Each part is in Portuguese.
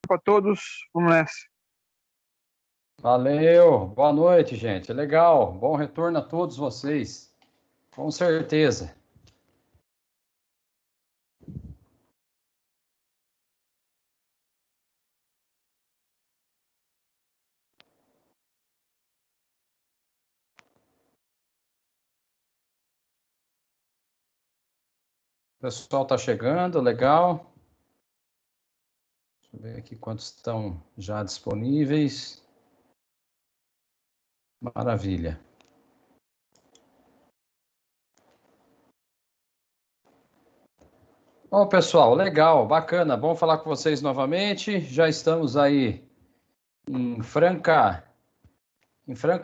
para todos. Vamos nessa. Valeu, boa noite, gente. Legal, bom retorno a todos vocês. Com certeza. O pessoal está chegando, legal. Deixa eu ver aqui quantos estão já disponíveis. Maravilha. Bom, pessoal, legal, bacana, bom falar com vocês novamente. Já estamos aí em franca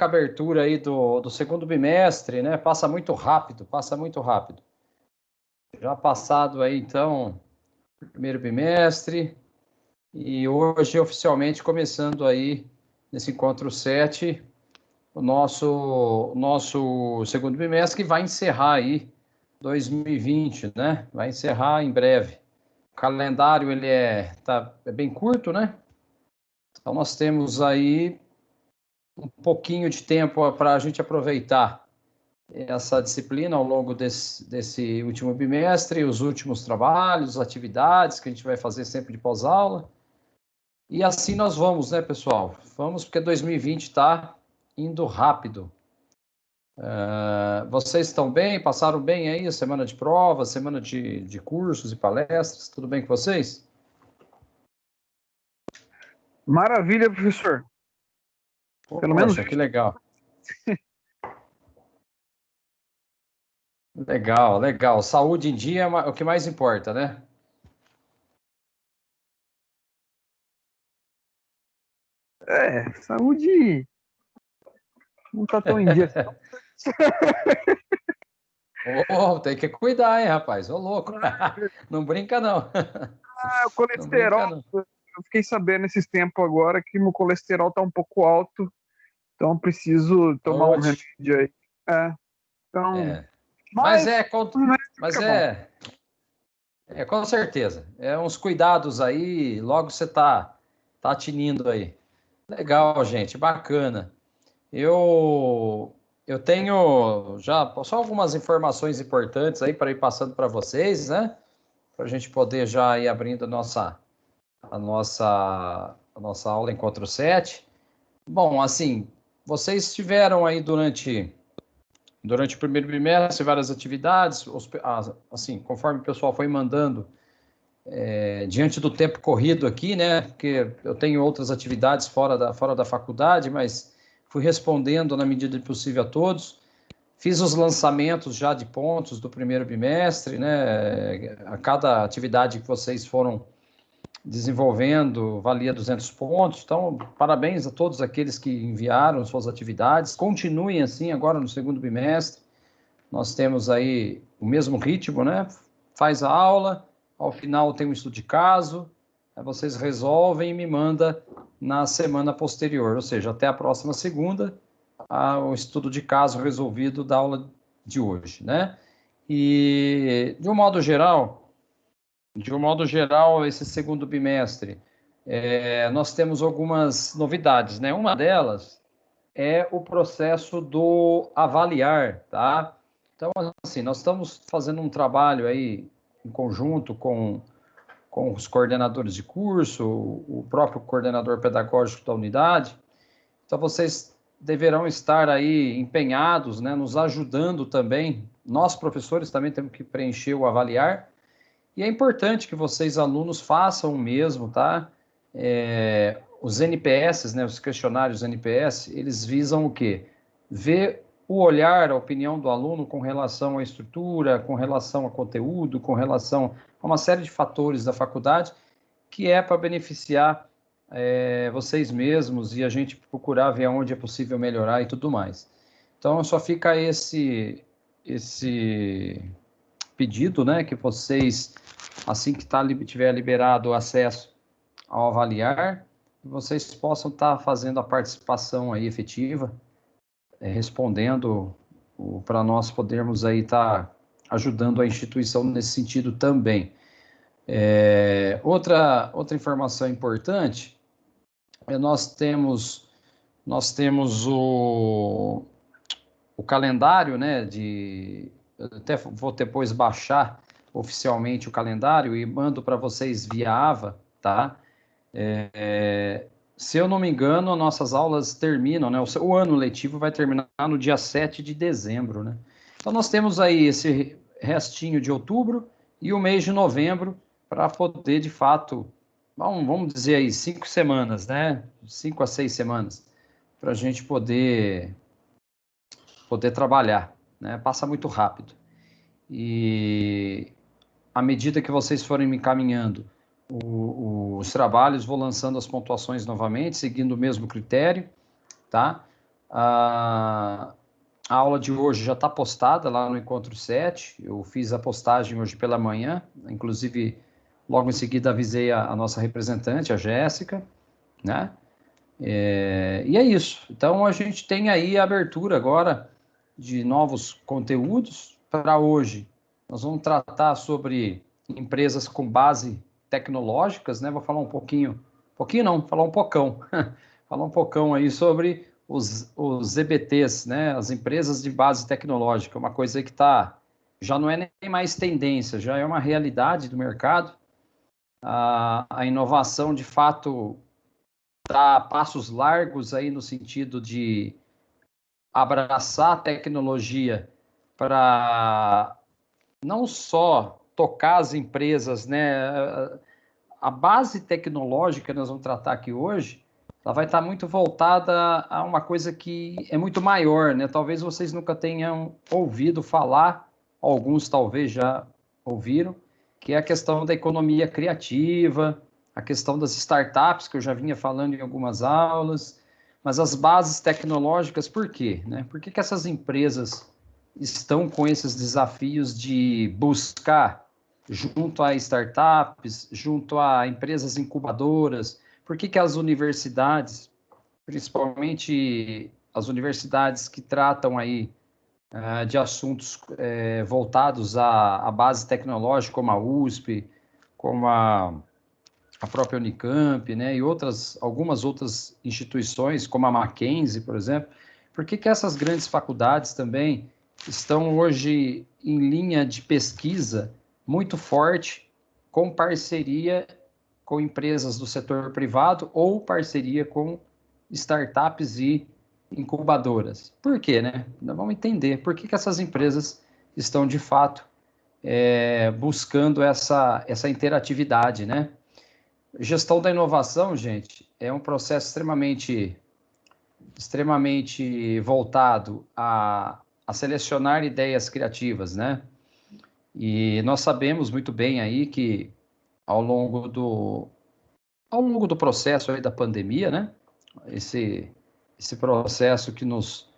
abertura aí do segundo bimestre, né? Passa muito rápido, passa muito rápido. Já passado aí, então, o primeiro bimestre, e hoje oficialmente começando aí, nesse encontro 7, o nosso segundo bimestre, que vai encerrar aí 2020, né? Vai encerrar em breve. O calendário, ele é bem curto, né? Então, nós temos aí um pouquinho de tempo para a gente aproveitar essa disciplina ao longo desse último bimestre, os últimos trabalhos, atividades que a gente vai fazer sempre de pós-aula. E assim nós vamos, né, pessoal? Vamos, porque 2020 está indo rápido. Vocês estão bem? Passaram bem aí a semana de provas, semana de cursos e palestras? Tudo bem com vocês? Maravilha, professor. Pelo menos que legal. Legal, legal. Saúde em dia é o que mais importa, né? Saúde não tá tão em dia. Tem que cuidar, hein, rapaz? Ô, louco. Não brinca, não. O colesterol. Não brinca, não. Eu fiquei sabendo esses tempos agora que meu colesterol tá um pouco alto, então preciso tomar um remédio aí. Então. Mas com certeza. É uns cuidados aí, logo você tá tinindo aí. Legal, gente, bacana. Eu tenho já só algumas informações importantes aí para ir passando para vocês, né? Para a gente poder já ir abrindo a nossa aula Encontro 7. Bom, assim, vocês tiveram aí durante o primeiro bimestre várias atividades, assim, conforme o pessoal foi mandando, diante do tempo corrido aqui, né? Porque eu tenho outras atividades fora da faculdade, mas fui respondendo na medida do possível a todos. Fiz os lançamentos já de pontos do primeiro bimestre, né? A cada atividade que vocês foram desenvolvendo valia 200 pontos. Então, parabéns a todos aqueles que enviaram suas atividades. Continuem assim agora no segundo bimestre. Nós temos aí o mesmo ritmo, né? Faz a aula, ao final tem um estudo de caso, aí vocês resolvem e me manda na semana posterior, ou seja, até a próxima segunda, o estudo de caso resolvido da aula de hoje, né? E, de um modo geral, esse segundo bimestre, nós temos algumas novidades, né? Uma delas é o processo do avaliar, tá? Então, assim, nós estamos fazendo um trabalho aí em conjunto com os coordenadores de curso, o próprio coordenador pedagógico da unidade. Então, vocês deverão estar aí empenhados, né, nos ajudando também. Nós, professores, também temos que preencher o avaliar. E é importante que vocês, alunos, façam o mesmo, tá? Os NPS, né, os questionários NPS, eles visam o quê? Ver o olhar, a opinião do aluno com relação à estrutura, com relação ao conteúdo, com relação a uma série de fatores da faculdade, que é para beneficiar vocês mesmos e a gente procurar ver onde é possível melhorar e tudo mais. Então, só fica esse pedido, né, que vocês, assim que tiver liberado o acesso ao avaliar, vocês possam estar fazendo a participação aí efetiva, respondendo para nós podermos aí estar ajudando a instituição nesse sentido também. Outra informação importante é nós temos o calendário, né? Eu até vou depois baixar oficialmente o calendário e mando para vocês via AVA, tá? Se eu não me engano, nossas aulas terminam, né? O ano letivo vai terminar no dia 7 de dezembro, né? Então, nós temos aí esse restinho de outubro e o mês de novembro para poder, de fato, vamos dizer aí, 5 semanas, né? 5 a 6 semanas, para a gente poder trabalhar, né? Passa muito rápido. E à medida que vocês forem me encaminhando os trabalhos, vou lançando as pontuações novamente, seguindo o mesmo critério, tá? A aula de hoje já está postada lá no Encontro 7, eu fiz a postagem hoje pela manhã, inclusive logo em seguida avisei a nossa representante, a Jéssica, né? E é isso. Então a gente tem aí a abertura agora de novos conteúdos. Para hoje, nós vamos tratar sobre empresas com base tecnológicas, né? Vou falar um pouquinho não, falar um pocão, falar um pocão aí sobre os EBTs, né? As empresas de base tecnológica, uma coisa que já não é nem mais tendência, já é uma realidade do mercado. A inovação, de fato, dá passos largos aí no sentido de abraçar a tecnologia para não só tocar as empresas, né? A base tecnológica que nós vamos tratar aqui hoje, ela vai estar muito voltada a uma coisa que é muito maior, né? Talvez vocês nunca tenham ouvido falar, alguns talvez já ouviram, que é a questão da economia criativa, a questão das startups, que eu já vinha falando em algumas aulas, mas as bases tecnológicas, por quê? Né? Por que essas empresas estão com esses desafios de buscar junto a startups, junto a empresas incubadoras? Por que as universidades, principalmente as universidades que tratam aí de assuntos voltados à base tecnológica, como a USP, como a própria Unicamp, né, e algumas outras instituições, como a Mackenzie, por exemplo, por que essas grandes faculdades também estão hoje em linha de pesquisa muito forte, com parceria com empresas do setor privado ou parceria com startups e incubadoras? Por quê, né? Nós vamos entender por que essas empresas estão, de fato, buscando essa interatividade, né? Gestão da inovação, gente, é um processo extremamente voltado a selecionar ideias criativas, né? E nós sabemos muito bem aí que ao longo do processo aí da pandemia, né? Esse processo que nos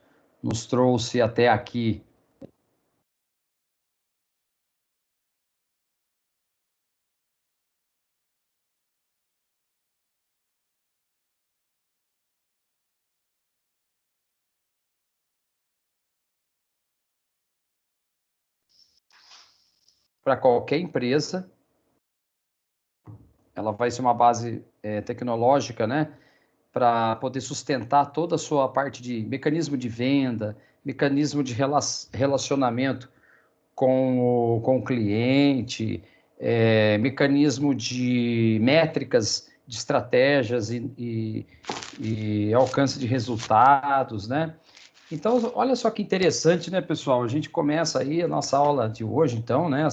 trouxe até aqui para qualquer empresa, ela vai ser uma base tecnológica, né? Para poder sustentar toda a sua parte de mecanismo de venda, mecanismo de relacionamento com o cliente, mecanismo de métricas, de estratégias e alcance de resultados, né? Então, olha só que interessante, né, pessoal? A gente começa aí a nossa aula de hoje, então, né,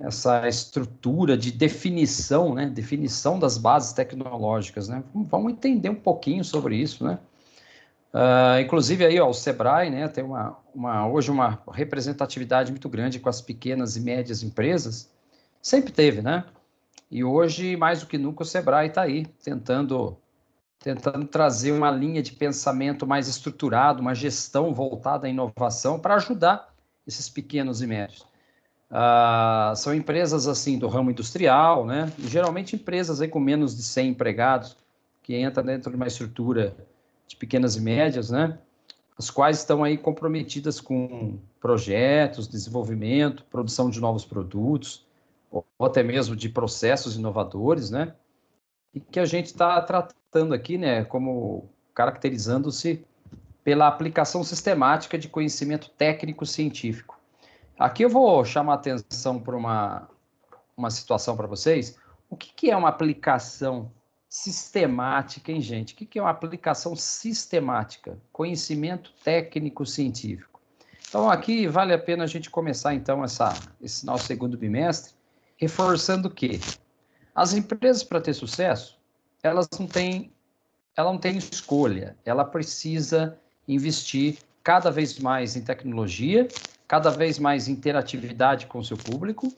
essa estrutura de definição, né, definição das bases tecnológicas, né? Vamos entender um pouquinho sobre isso, né? Inclusive aí, ó, o Sebrae, né, tem hoje uma representatividade muito grande com as pequenas e médias empresas, sempre teve, né? E hoje, mais do que nunca, o Sebrae está aí, tentando trazer uma linha de pensamento mais estruturado, uma gestão voltada à inovação para ajudar esses pequenos e médios. São empresas assim do ramo industrial, né? E geralmente empresas aí com menos de 100 empregados, que entram dentro de uma estrutura de pequenas e médias, né? As quais estão aí comprometidas com projetos, desenvolvimento, produção de novos produtos, ou até mesmo de processos inovadores, né? E que a gente está tratando aqui, né, como caracterizando-se pela aplicação sistemática de conhecimento técnico-científico. Aqui eu vou chamar a atenção para uma situação para vocês. O que é uma aplicação sistemática, hein, gente? O que é uma aplicação sistemática? Conhecimento técnico-científico. Então, aqui vale a pena a gente começar, então, esse nosso segundo bimestre, reforçando que as empresas, para ter sucesso, ela não tem escolha, ela precisa investir cada vez mais em tecnologia, cada vez mais em interatividade com o seu público,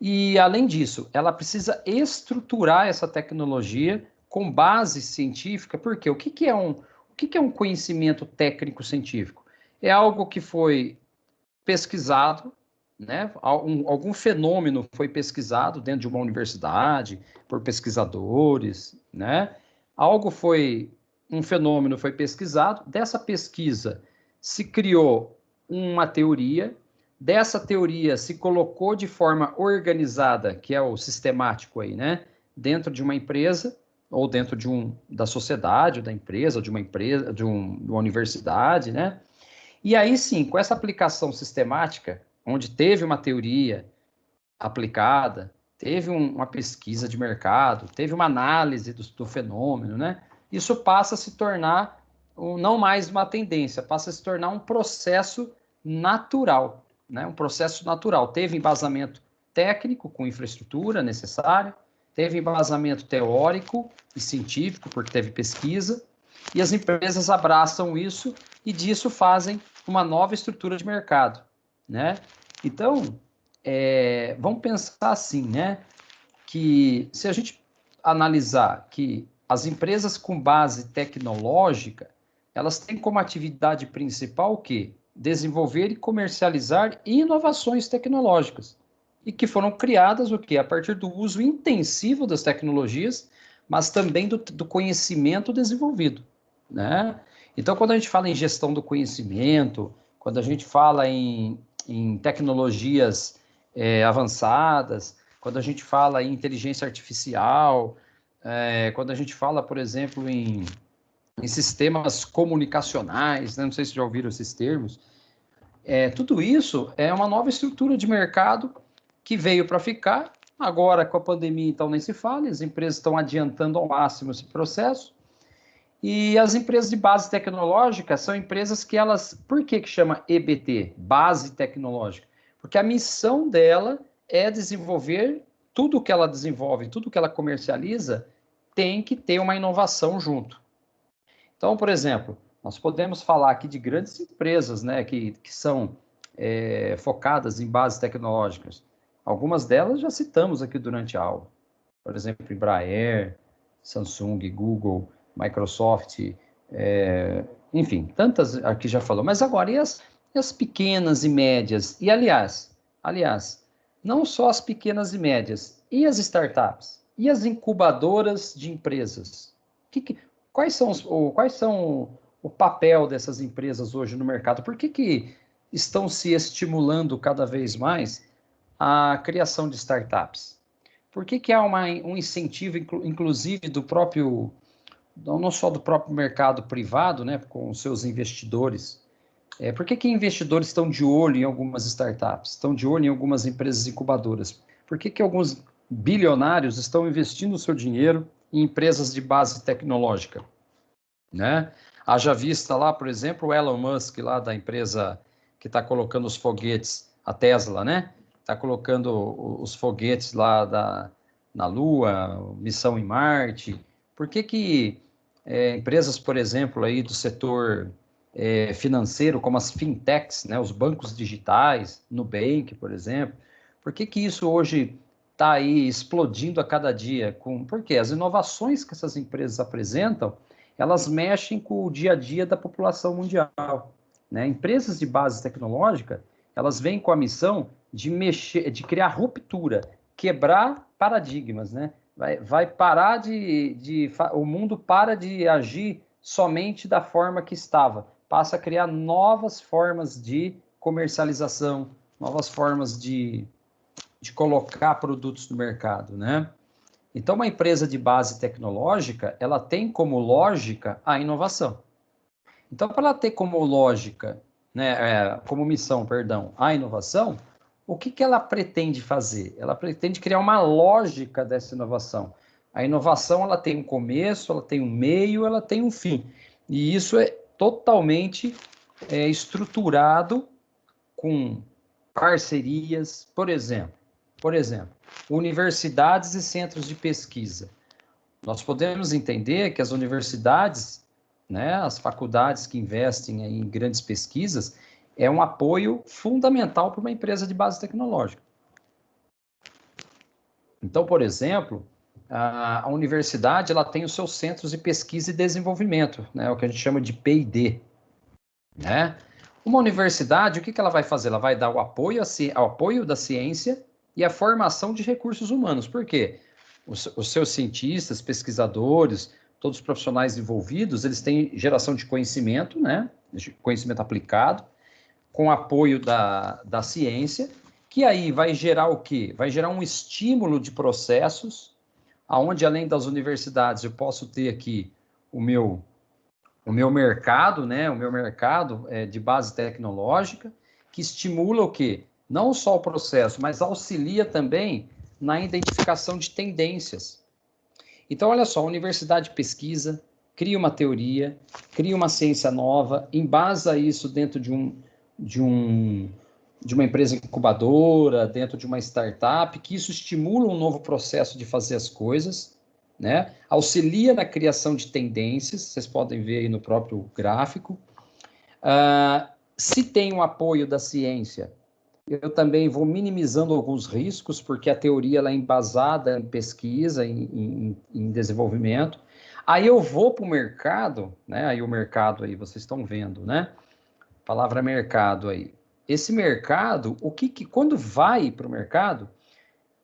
e, além disso, ela precisa estruturar essa tecnologia com base científica, porque o que é um conhecimento técnico-científico? É algo que foi pesquisado, né? Algum fenômeno foi pesquisado dentro de uma universidade, por pesquisadores, né? Um fenômeno foi pesquisado, dessa pesquisa se criou uma teoria, dessa teoria se colocou de forma organizada, que é o sistemático aí, né? Dentro de uma empresa, ou dentro da sociedade, ou da empresa, de uma universidade, né? E aí sim, com essa aplicação sistemática, onde teve uma teoria aplicada, teve uma pesquisa de mercado, teve uma análise do fenômeno, né? Isso passa a se tornar não mais uma tendência, passa a se tornar um processo natural, né? Um processo natural. Teve embasamento técnico com infraestrutura necessária, teve embasamento teórico e científico, porque teve pesquisa, e as empresas abraçam isso e disso fazem uma nova estrutura de mercado, né? Então, vamos pensar assim, né? Que se a gente analisar que as empresas com base tecnológica, elas têm como atividade principal o quê? Desenvolver e comercializar inovações tecnológicas. E que foram criadas o quê? A partir do uso intensivo das tecnologias, mas também do conhecimento desenvolvido, né? Então, quando a gente fala em gestão do conhecimento, quando a gente fala em tecnologias avançadas, quando a gente fala em inteligência artificial, quando a gente fala, por exemplo, em sistemas comunicacionais, né? Não sei se já ouviram esses termos, tudo isso é uma nova estrutura de mercado que veio para ficar. Agora, com a pandemia, então, nem se fala, as empresas estão adiantando ao máximo esse processo. E as empresas de base tecnológica são empresas que elas... Por que chama EBT? Base tecnológica. Porque a missão dela é desenvolver tudo que ela desenvolve, tudo que ela comercializa, tem que ter uma inovação junto. Então, por exemplo, nós podemos falar aqui de grandes empresas, né, que são focadas em bases tecnológicas. Algumas delas já citamos aqui durante a aula. Por exemplo, Embraer, Samsung, Google, Microsoft, enfim, tantas aqui já falou. Mas agora, e as pequenas e médias? E, aliás, não só as pequenas e médias, e as startups? E as incubadoras de empresas? Quais são o papel dessas empresas hoje no mercado? Por que estão se estimulando cada vez mais a criação de startups? Por que há um incentivo, inclusive, não só do próprio mercado privado, né, com os seus investidores? Por que investidores estão de olho em algumas startups, estão de olho em algumas empresas incubadoras? Por que alguns bilionários estão investindo o seu dinheiro em empresas de base tecnológica, né? Haja vista lá, por exemplo, o Elon Musk, lá da empresa que está colocando os foguetes, a Tesla, né? Está colocando os foguetes lá na Lua, missão em Marte. Por que empresas, por exemplo, aí do setor financeiro, como as fintechs, né? Os bancos digitais, Nubank, por exemplo, por que isso hoje está aí explodindo a cada dia? Porque as inovações que essas empresas apresentam, elas mexem com o dia a dia da população mundial, né? Empresas de base tecnológica, elas vêm com a missão de criar ruptura, quebrar paradigmas, né? Vai parar o mundo para de agir somente da forma que estava, passa a criar novas formas de comercialização, novas formas de de colocar produtos no mercado, né? Então, uma empresa de base tecnológica, ela tem como lógica a inovação. Então, para ela ter como lógica, né, como missão, perdão, a inovação, o que ela pretende fazer? Ela pretende criar uma lógica dessa inovação. A inovação, ela tem um começo, ela tem um meio, ela tem um fim. E isso é totalmente estruturado com parcerias, por exemplo, universidades e centros de pesquisa. Nós podemos entender que as universidades, né, as faculdades que investem em grandes pesquisas, é um apoio fundamental para uma empresa de base tecnológica. Então, por exemplo, a universidade ela tem os seus centros de pesquisa e desenvolvimento, né, o que a gente chama de P&D, né? Uma universidade, o que ela vai fazer? Ela vai dar o apoio da ciência e a formação de recursos humanos. Por quê? Os seus cientistas, pesquisadores, todos os profissionais envolvidos, eles têm geração de conhecimento, né? Conhecimento aplicado, com apoio da ciência, que aí vai gerar o quê? Vai gerar um estímulo de processos, onde além das universidades eu posso ter aqui o meu mercado, né? O meu mercado de base tecnológica, que estimula o quê? Não só o processo, mas auxilia também na identificação de tendências. Então, olha só, a universidade pesquisa, cria uma teoria, cria uma ciência nova, embasa isso dentro de uma empresa incubadora, dentro de uma startup, que isso estimula um novo processo de fazer as coisas, né? Auxilia na criação de tendências, vocês podem ver aí no próprio gráfico. Se tem um apoio da ciência, eu também vou minimizando alguns riscos, porque a teoria ela é embasada em pesquisa, em desenvolvimento. Aí eu vou para o mercado, né? Aí o mercado aí, vocês estão vendo, né? Palavra mercado aí. Esse mercado, quando vai para o mercado,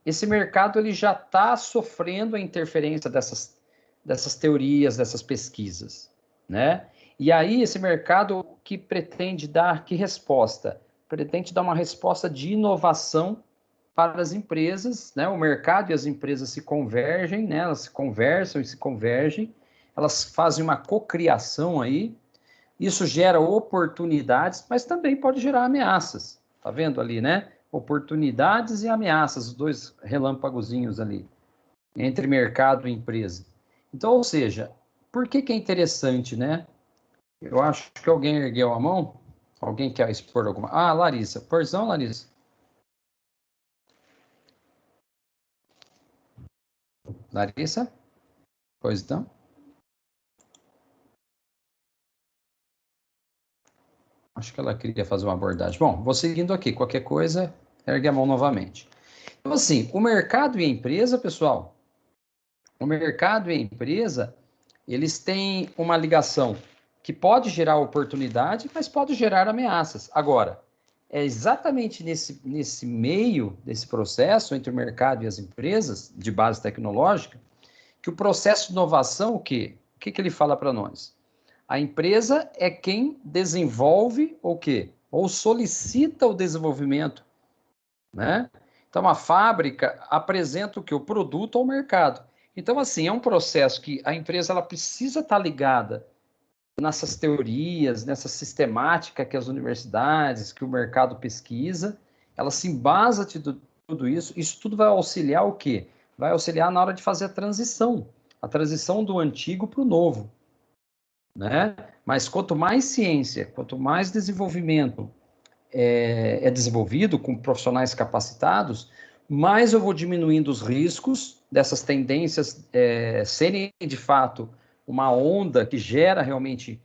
esse mercado ele já está sofrendo a interferência dessas teorias, dessas pesquisas, né? E aí esse mercado que pretende dar que resposta? Pretende dar uma resposta de inovação para as empresas, né? O mercado e as empresas se convergem, né? Elas se conversam e se convergem, elas fazem uma cocriação aí. Isso gera oportunidades, mas também pode gerar ameaças. Tá vendo ali, né? Oportunidades e ameaças, os dois relâmpagozinhos ali, entre mercado e empresa. Então, ou seja, por que é interessante, né? Eu acho que alguém ergueu a mão. Alguém quer expor alguma? Ah, Larissa. Porzão, Larissa. Larissa? Pois não? Acho que ela queria fazer uma abordagem. Bom, vou seguindo aqui. Qualquer coisa, ergue a mão novamente. Então, assim, o mercado e a empresa, pessoal, o mercado e a empresa, eles têm uma ligação que pode gerar oportunidade, mas pode gerar ameaças. Agora, é exatamente nesse meio desse processo entre o mercado e as empresas de base tecnológica que o processo de inovação, o quê? O que ele fala para nós? A empresa é quem desenvolve o quê? Ou solicita o desenvolvimento, né? Então, a fábrica apresenta o quê? O produto ao mercado. Então, assim, é um processo que a empresa ela precisa estar ligada nessas teorias, nessa sistemática que as universidades, que o mercado pesquisa, ela se embasa de tudo isso. Isso tudo vai auxiliar o quê? Vai auxiliar na hora de fazer a transição do antigo para o novo, né? Mas quanto mais ciência, quanto mais desenvolvimento é desenvolvido com profissionais capacitados, mais eu vou diminuindo os riscos dessas tendências serem, de fato, uma onda que gera realmente,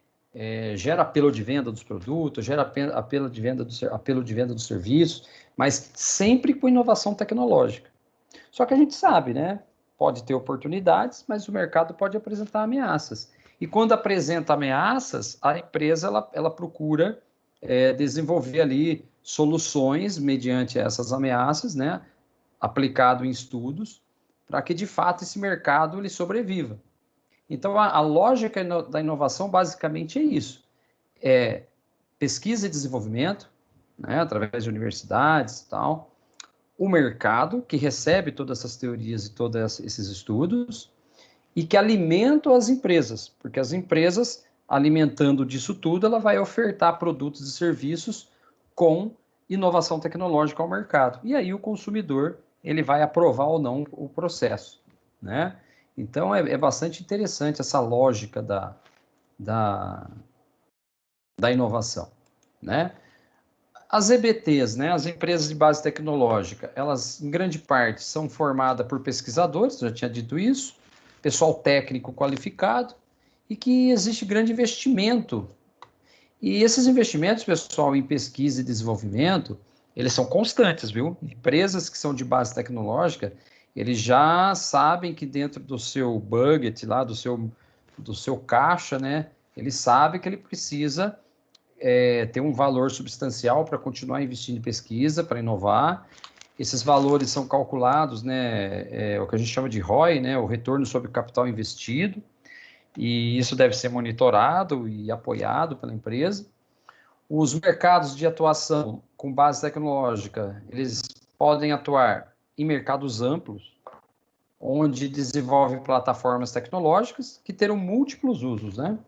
gera apelo de venda dos produtos, gera apelo de venda dos serviços, mas sempre com inovação tecnológica. Só que a gente sabe, né? Pode ter oportunidades, mas o mercado pode apresentar ameaças. E quando apresenta ameaças, a empresa ela procura desenvolver ali soluções mediante essas ameaças, né? Aplicado em estudos, para que de fato esse mercado ele sobreviva. Então a lógica da inovação basicamente é isso: pesquisa e desenvolvimento, né? Através de universidades e tal. o mercado, que recebe todas essas teorias e todos esses estudos, e que alimentam as empresas, porque as empresas, alimentando disso tudo, ela vai ofertar produtos e serviços com inovação tecnológica ao mercado. E aí o consumidor, ele vai aprovar ou não o processo, né? Então, é bastante interessante essa lógica da inovação, né? As EBTs, né, as empresas de base tecnológica, elas, em grande parte, são formadas por pesquisadores, já tinha dito isso, pessoal técnico qualificado, e que existe grande investimento. E esses investimentos, pessoal, em pesquisa e desenvolvimento, eles são constantes, viu? Empresas que são de base tecnológica, eles já sabem que dentro do seu budget, lá, do seu caixa, né, ele sabe que ele precisa ter um valor substancial para continuar investindo em pesquisa, para inovar. Esses valores são calculados, né, o que a gente chama de ROI, né, o retorno sobre o capital investido, e isso deve ser monitorado e apoiado pela empresa. Os mercados de atuação com base tecnológica, eles podem atuar em mercados amplos, onde desenvolvem plataformas tecnológicas que terão múltiplos usos, né,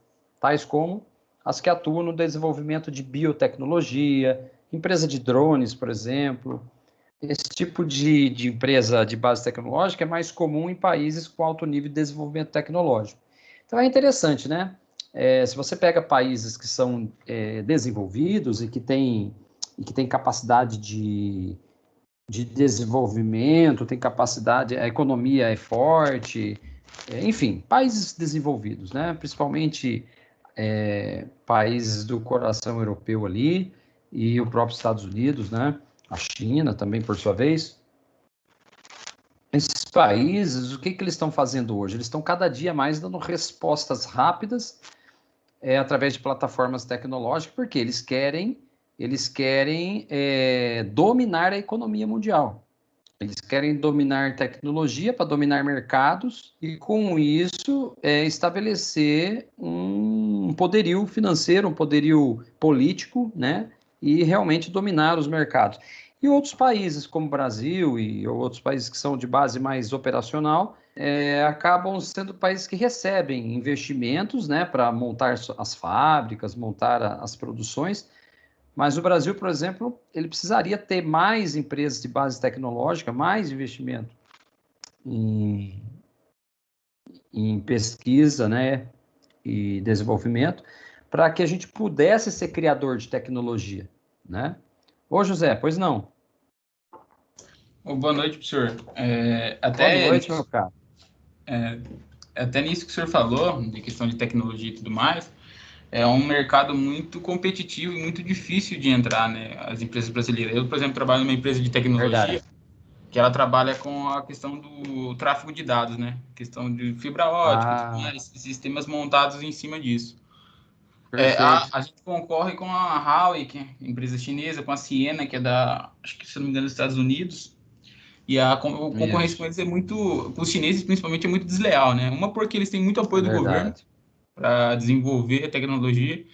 tais como as que atuam no desenvolvimento de biotecnologia, empresa de drones, por exemplo. Esse tipo de empresa de base tecnológica é mais comum em países com alto nível de desenvolvimento tecnológico. Então é interessante, né? Se você pega países que são desenvolvidos e que têm capacidade de desenvolvimento, tem capacidade, a economia é forte, enfim, países desenvolvidos, né? Principalmente países do coração europeu ali, e o próprio Estados Unidos, né? A China também, por sua vez. Esses países, o que eles estão fazendo hoje? Eles estão cada dia mais dando respostas rápidas através de plataformas tecnológicas, porque eles querem dominar a economia mundial. Eles querem dominar tecnologia para dominar mercados e, com isso, estabelecer um poderio financeiro, um poderio político, né? E realmente dominar os mercados. E outros países, como o Brasil e outros países que são de base mais operacional, acabam sendo países que recebem investimentos, né, para montar as fábricas, montar as produções. Mas o Brasil, por exemplo, ele precisaria ter mais empresas de base tecnológica, mais investimento em pesquisa, né, e desenvolvimento, para que a gente pudesse ser criador de tecnologia, né? Ô, José, pois não? Boa noite, professor. Boa noite, meu caro. Até nisso que o senhor falou, de questão de tecnologia e tudo mais, é um mercado muito competitivo e muito difícil de entrar, né? As empresas brasileiras. Eu, por exemplo, trabalho numa empresa de tecnologia. Verdade. Que ela trabalha com a questão do tráfego de dados, né? Questão de fibra ótica, tudo mais, sistemas montados em cima disso. A gente concorre com a Huawei, que é empresa chinesa, com a Ciena, que é acho que se não me engano, dos Estados Unidos. E a concorrência com eles com os chineses principalmente, é muito desleal, né? Uma porque eles têm muito apoio do governo para desenvolver a tecnologia.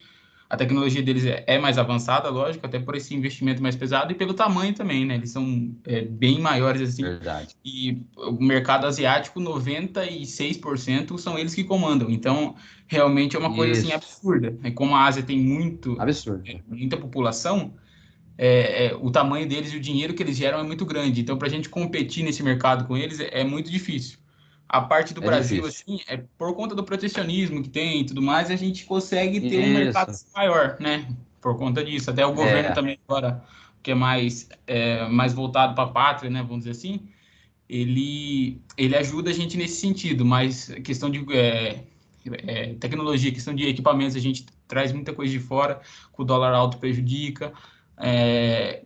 A tecnologia deles é mais avançada, lógico, até por esse investimento mais pesado e pelo tamanho também, né? Eles são bem maiores, assim. Verdade. E o mercado asiático, 96% são eles que comandam. Então, realmente é uma coisa, assim, absurda. Como a Ásia tem muita população, o tamanho deles e o dinheiro que eles geram é muito grande. Então, para a gente competir nesse mercado com eles é muito difícil. A parte do Brasil, assim, por conta do protecionismo que tem e tudo mais, a gente consegue ter um mercado maior, né? Por conta disso. Até o governo também agora, que é mais voltado para a pátria, né? Vamos dizer assim, ele ajuda a gente nesse sentido, mas questão de tecnologia, questão de equipamentos, a gente traz muita coisa de fora, com o dólar alto prejudica.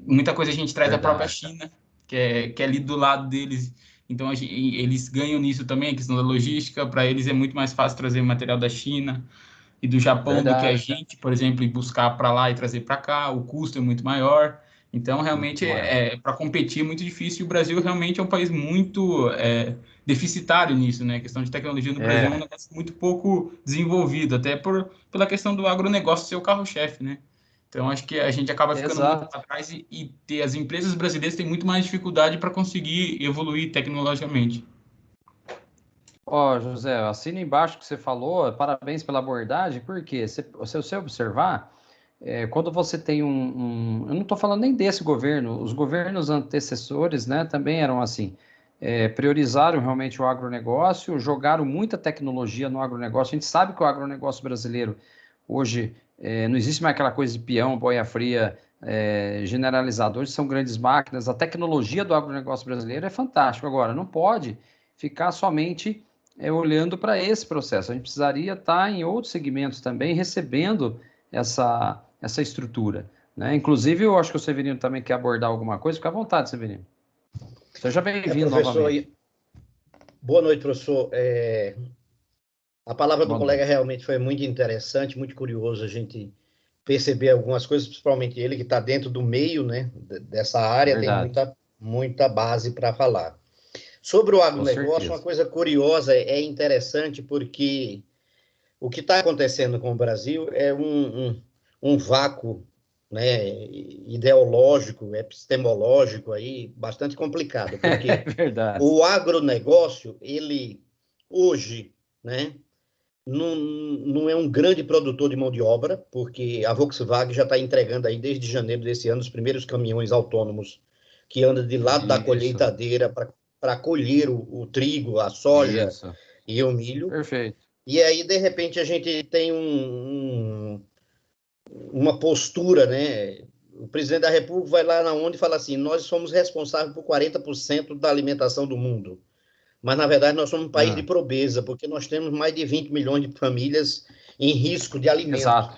Muita coisa a gente traz da própria China, que é ali do lado deles. Então, eles ganham nisso também, a questão da logística. Para eles é muito mais fácil trazer material da China e do Japão do que a gente, por exemplo, ir buscar para lá e trazer para cá. O custo é muito maior. Então, realmente, para competir é muito difícil. E o Brasil realmente é um país muito deficitário nisso, né? A questão de tecnologia no Brasil é um negócio muito pouco desenvolvido, até pela questão do agronegócio ser o carro-chefe, né? Então, acho que a gente acaba ficando muito para trás e as empresas brasileiras têm muito mais dificuldade para conseguir evoluir tecnologicamente. Ó, José, assina embaixo que você falou, parabéns pela abordagem, porque se você observar, quando você tem eu não estou falando nem desse governo, os governos antecessores, né, também eram assim, priorizaram realmente o agronegócio, jogaram muita tecnologia no agronegócio. A gente sabe que o agronegócio brasileiro hoje não existe mais aquela coisa de peão, boia fria, generalizadores, são grandes máquinas. A tecnologia do agronegócio brasileiro é fantástica. Agora, não pode ficar somente olhando para esse processo. A gente precisaria estar em outros segmentos também, recebendo essa estrutura, né? Inclusive, eu acho que o Severino também quer abordar alguma coisa. Fica à vontade, Severino. Seja bem-vindo novamente. Boa noite, professor. A palavra do colega realmente foi muito interessante, muito curioso a gente perceber algumas coisas, principalmente ele que está dentro do meio, né, dessa área, tem muita base para falar. Sobre o agronegócio, uma coisa curiosa, interessante, porque o que está acontecendo com o Brasil é um vácuo, né, ideológico, epistemológico aí, bastante complicado, porque o agronegócio, ele hoje, né, não é um grande produtor de mão de obra, porque a Volkswagen já está entregando aí desde janeiro desse ano os primeiros caminhões autônomos que andam de lado da colheitadeira para colher o trigo, a soja e o milho. Perfeito. E aí, de repente, a gente tem uma postura, né? O presidente da República vai lá na ONU e fala assim, nós somos responsáveis por 40% da alimentação do mundo. Mas, na verdade, nós somos um país de pobreza, porque nós temos mais de 20 milhões de famílias em risco de alimento. Exato.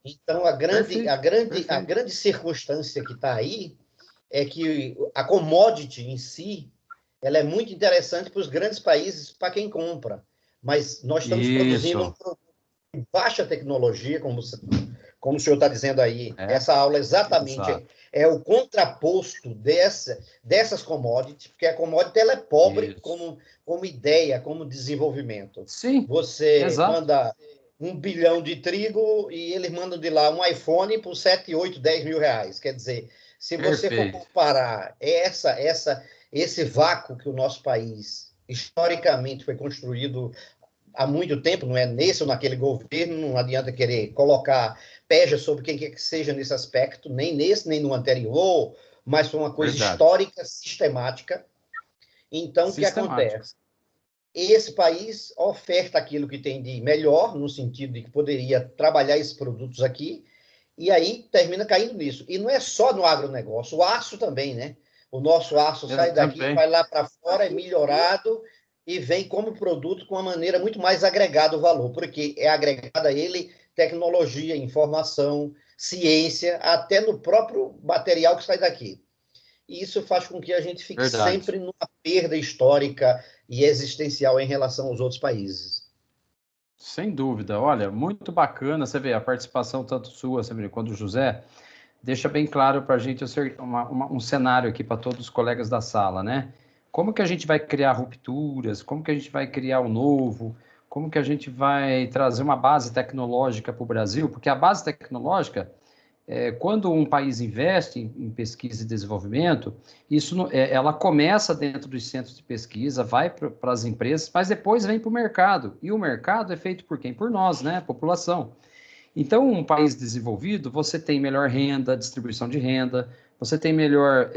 Então, a grande circunstância que está aí é que a commodity em si, ela é muito interessante para os grandes países, para quem compra. Mas nós estamos produzindo um produto de baixa tecnologia, como o senhor está dizendo aí. Essa aula exatamente é o contraposto dessas commodities, porque a commodity ela é pobre como ideia, como desenvolvimento. Sim, você manda 1 bilhão de trigo e eles mandam de lá um iPhone por 7, 8, 10 mil reais. Quer dizer, se você for comparar esse vácuo que o nosso país historicamente foi construído há muito tempo, não é nesse ou naquele governo, não adianta querer colocar peja sobre quem quer que seja nesse aspecto, nem nesse, nem no anterior, mas foi uma coisa histórica, sistemática. Então, o que acontece? Esse país oferta aquilo que tem de melhor, no sentido de que poderia trabalhar esses produtos aqui, e aí termina caindo nisso. E não é só no agronegócio, o aço também, né? O nosso aço sai daqui, vai lá para fora, é melhorado e vem como produto com uma maneira muito mais agregada o valor, porque é agregada a ele tecnologia, informação, ciência, até no próprio material que sai daqui. E isso faz com que a gente fique sempre numa perda histórica e existencial em relação aos outros países. Sem dúvida. Olha, muito bacana, você vê, a participação tanto sua, quanto do José, deixa bem claro para a gente um cenário aqui para todos os colegas da sala, né? Como que a gente vai criar rupturas, como que a gente vai criar o novo, como que a gente vai trazer uma base tecnológica para o Brasil, porque a base tecnológica, quando um país investe em pesquisa e desenvolvimento, ela começa dentro dos centros de pesquisa, vai para as empresas, mas depois vem para o mercado, e o mercado é feito por quem? Por nós, né? A população. Então, um país desenvolvido, você tem melhor renda, distribuição de renda, você tem melhor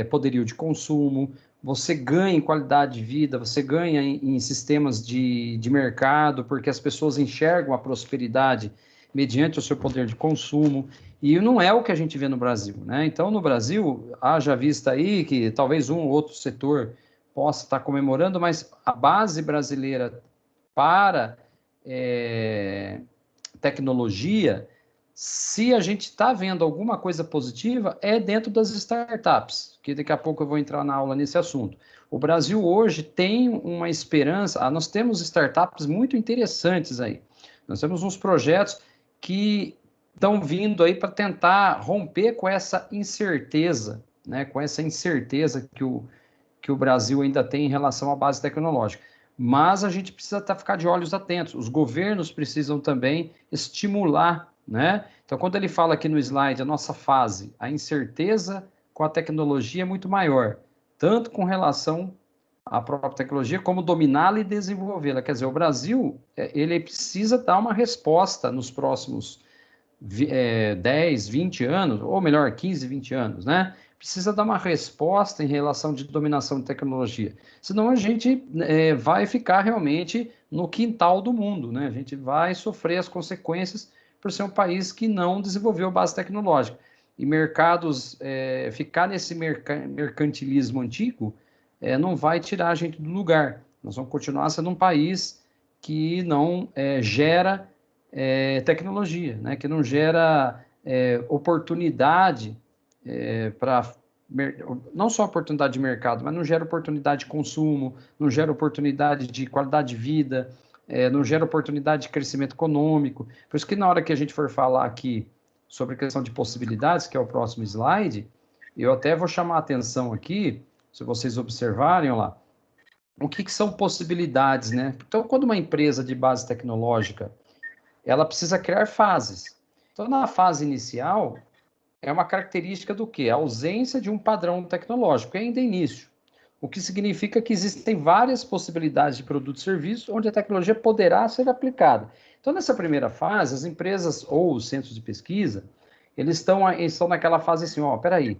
poderio de consumo, você ganha em qualidade de vida, você ganha em sistemas de mercado, porque as pessoas enxergam a prosperidade mediante o seu poder de consumo, e não é o que a gente vê no Brasil, né? Então, no Brasil, haja vista aí que talvez um ou outro setor possa estar comemorando, mas a base brasileira para tecnologia, se a gente está vendo alguma coisa positiva, é dentro das startups, que daqui a pouco eu vou entrar na aula nesse assunto. O Brasil hoje tem uma esperança, nós temos startups muito interessantes aí. Nós temos uns projetos que estão vindo aí para tentar romper com essa incerteza, né? Com essa incerteza que o Brasil ainda tem em relação à base tecnológica. Mas a gente precisa ficar de olhos atentos. Os governos precisam também estimular né? Então, quando ele fala aqui no slide, a nossa fase, a incerteza com a tecnologia é muito maior, tanto com relação à própria tecnologia, como dominá-la e desenvolvê-la. Quer dizer, o Brasil, ele precisa dar uma resposta nos próximos 10, 20 anos, ou melhor, 15, 20 anos, né? Precisa dar uma resposta em relação de dominação de tecnologia. Senão a gente vai ficar realmente no quintal do mundo, né? A gente vai sofrer as consequências por ser um país que não desenvolveu base tecnológica. E mercados, ficar nesse mercantilismo antigo, não vai tirar a gente do lugar. Nós vamos continuar sendo um país que não gera tecnologia, né? Que não gera oportunidade para não só oportunidade de mercado, mas não gera oportunidade de consumo, não gera oportunidade de qualidade de vida, não gera oportunidade de crescimento econômico. Por isso que na hora que a gente for falar aqui sobre a questão de possibilidades, que é o próximo slide, eu até vou chamar a atenção aqui, se vocês observarem, olha lá, o que são possibilidades, né? Então, quando uma empresa de base tecnológica, ela precisa criar fases. Então, na fase inicial, é uma característica do quê? A ausência de um padrão tecnológico, é ainda início. O que significa que existem várias possibilidades de produto e serviço onde a tecnologia poderá ser aplicada. Então, nessa primeira fase, as empresas ou os centros de pesquisa, eles estão naquela fase assim, peraí,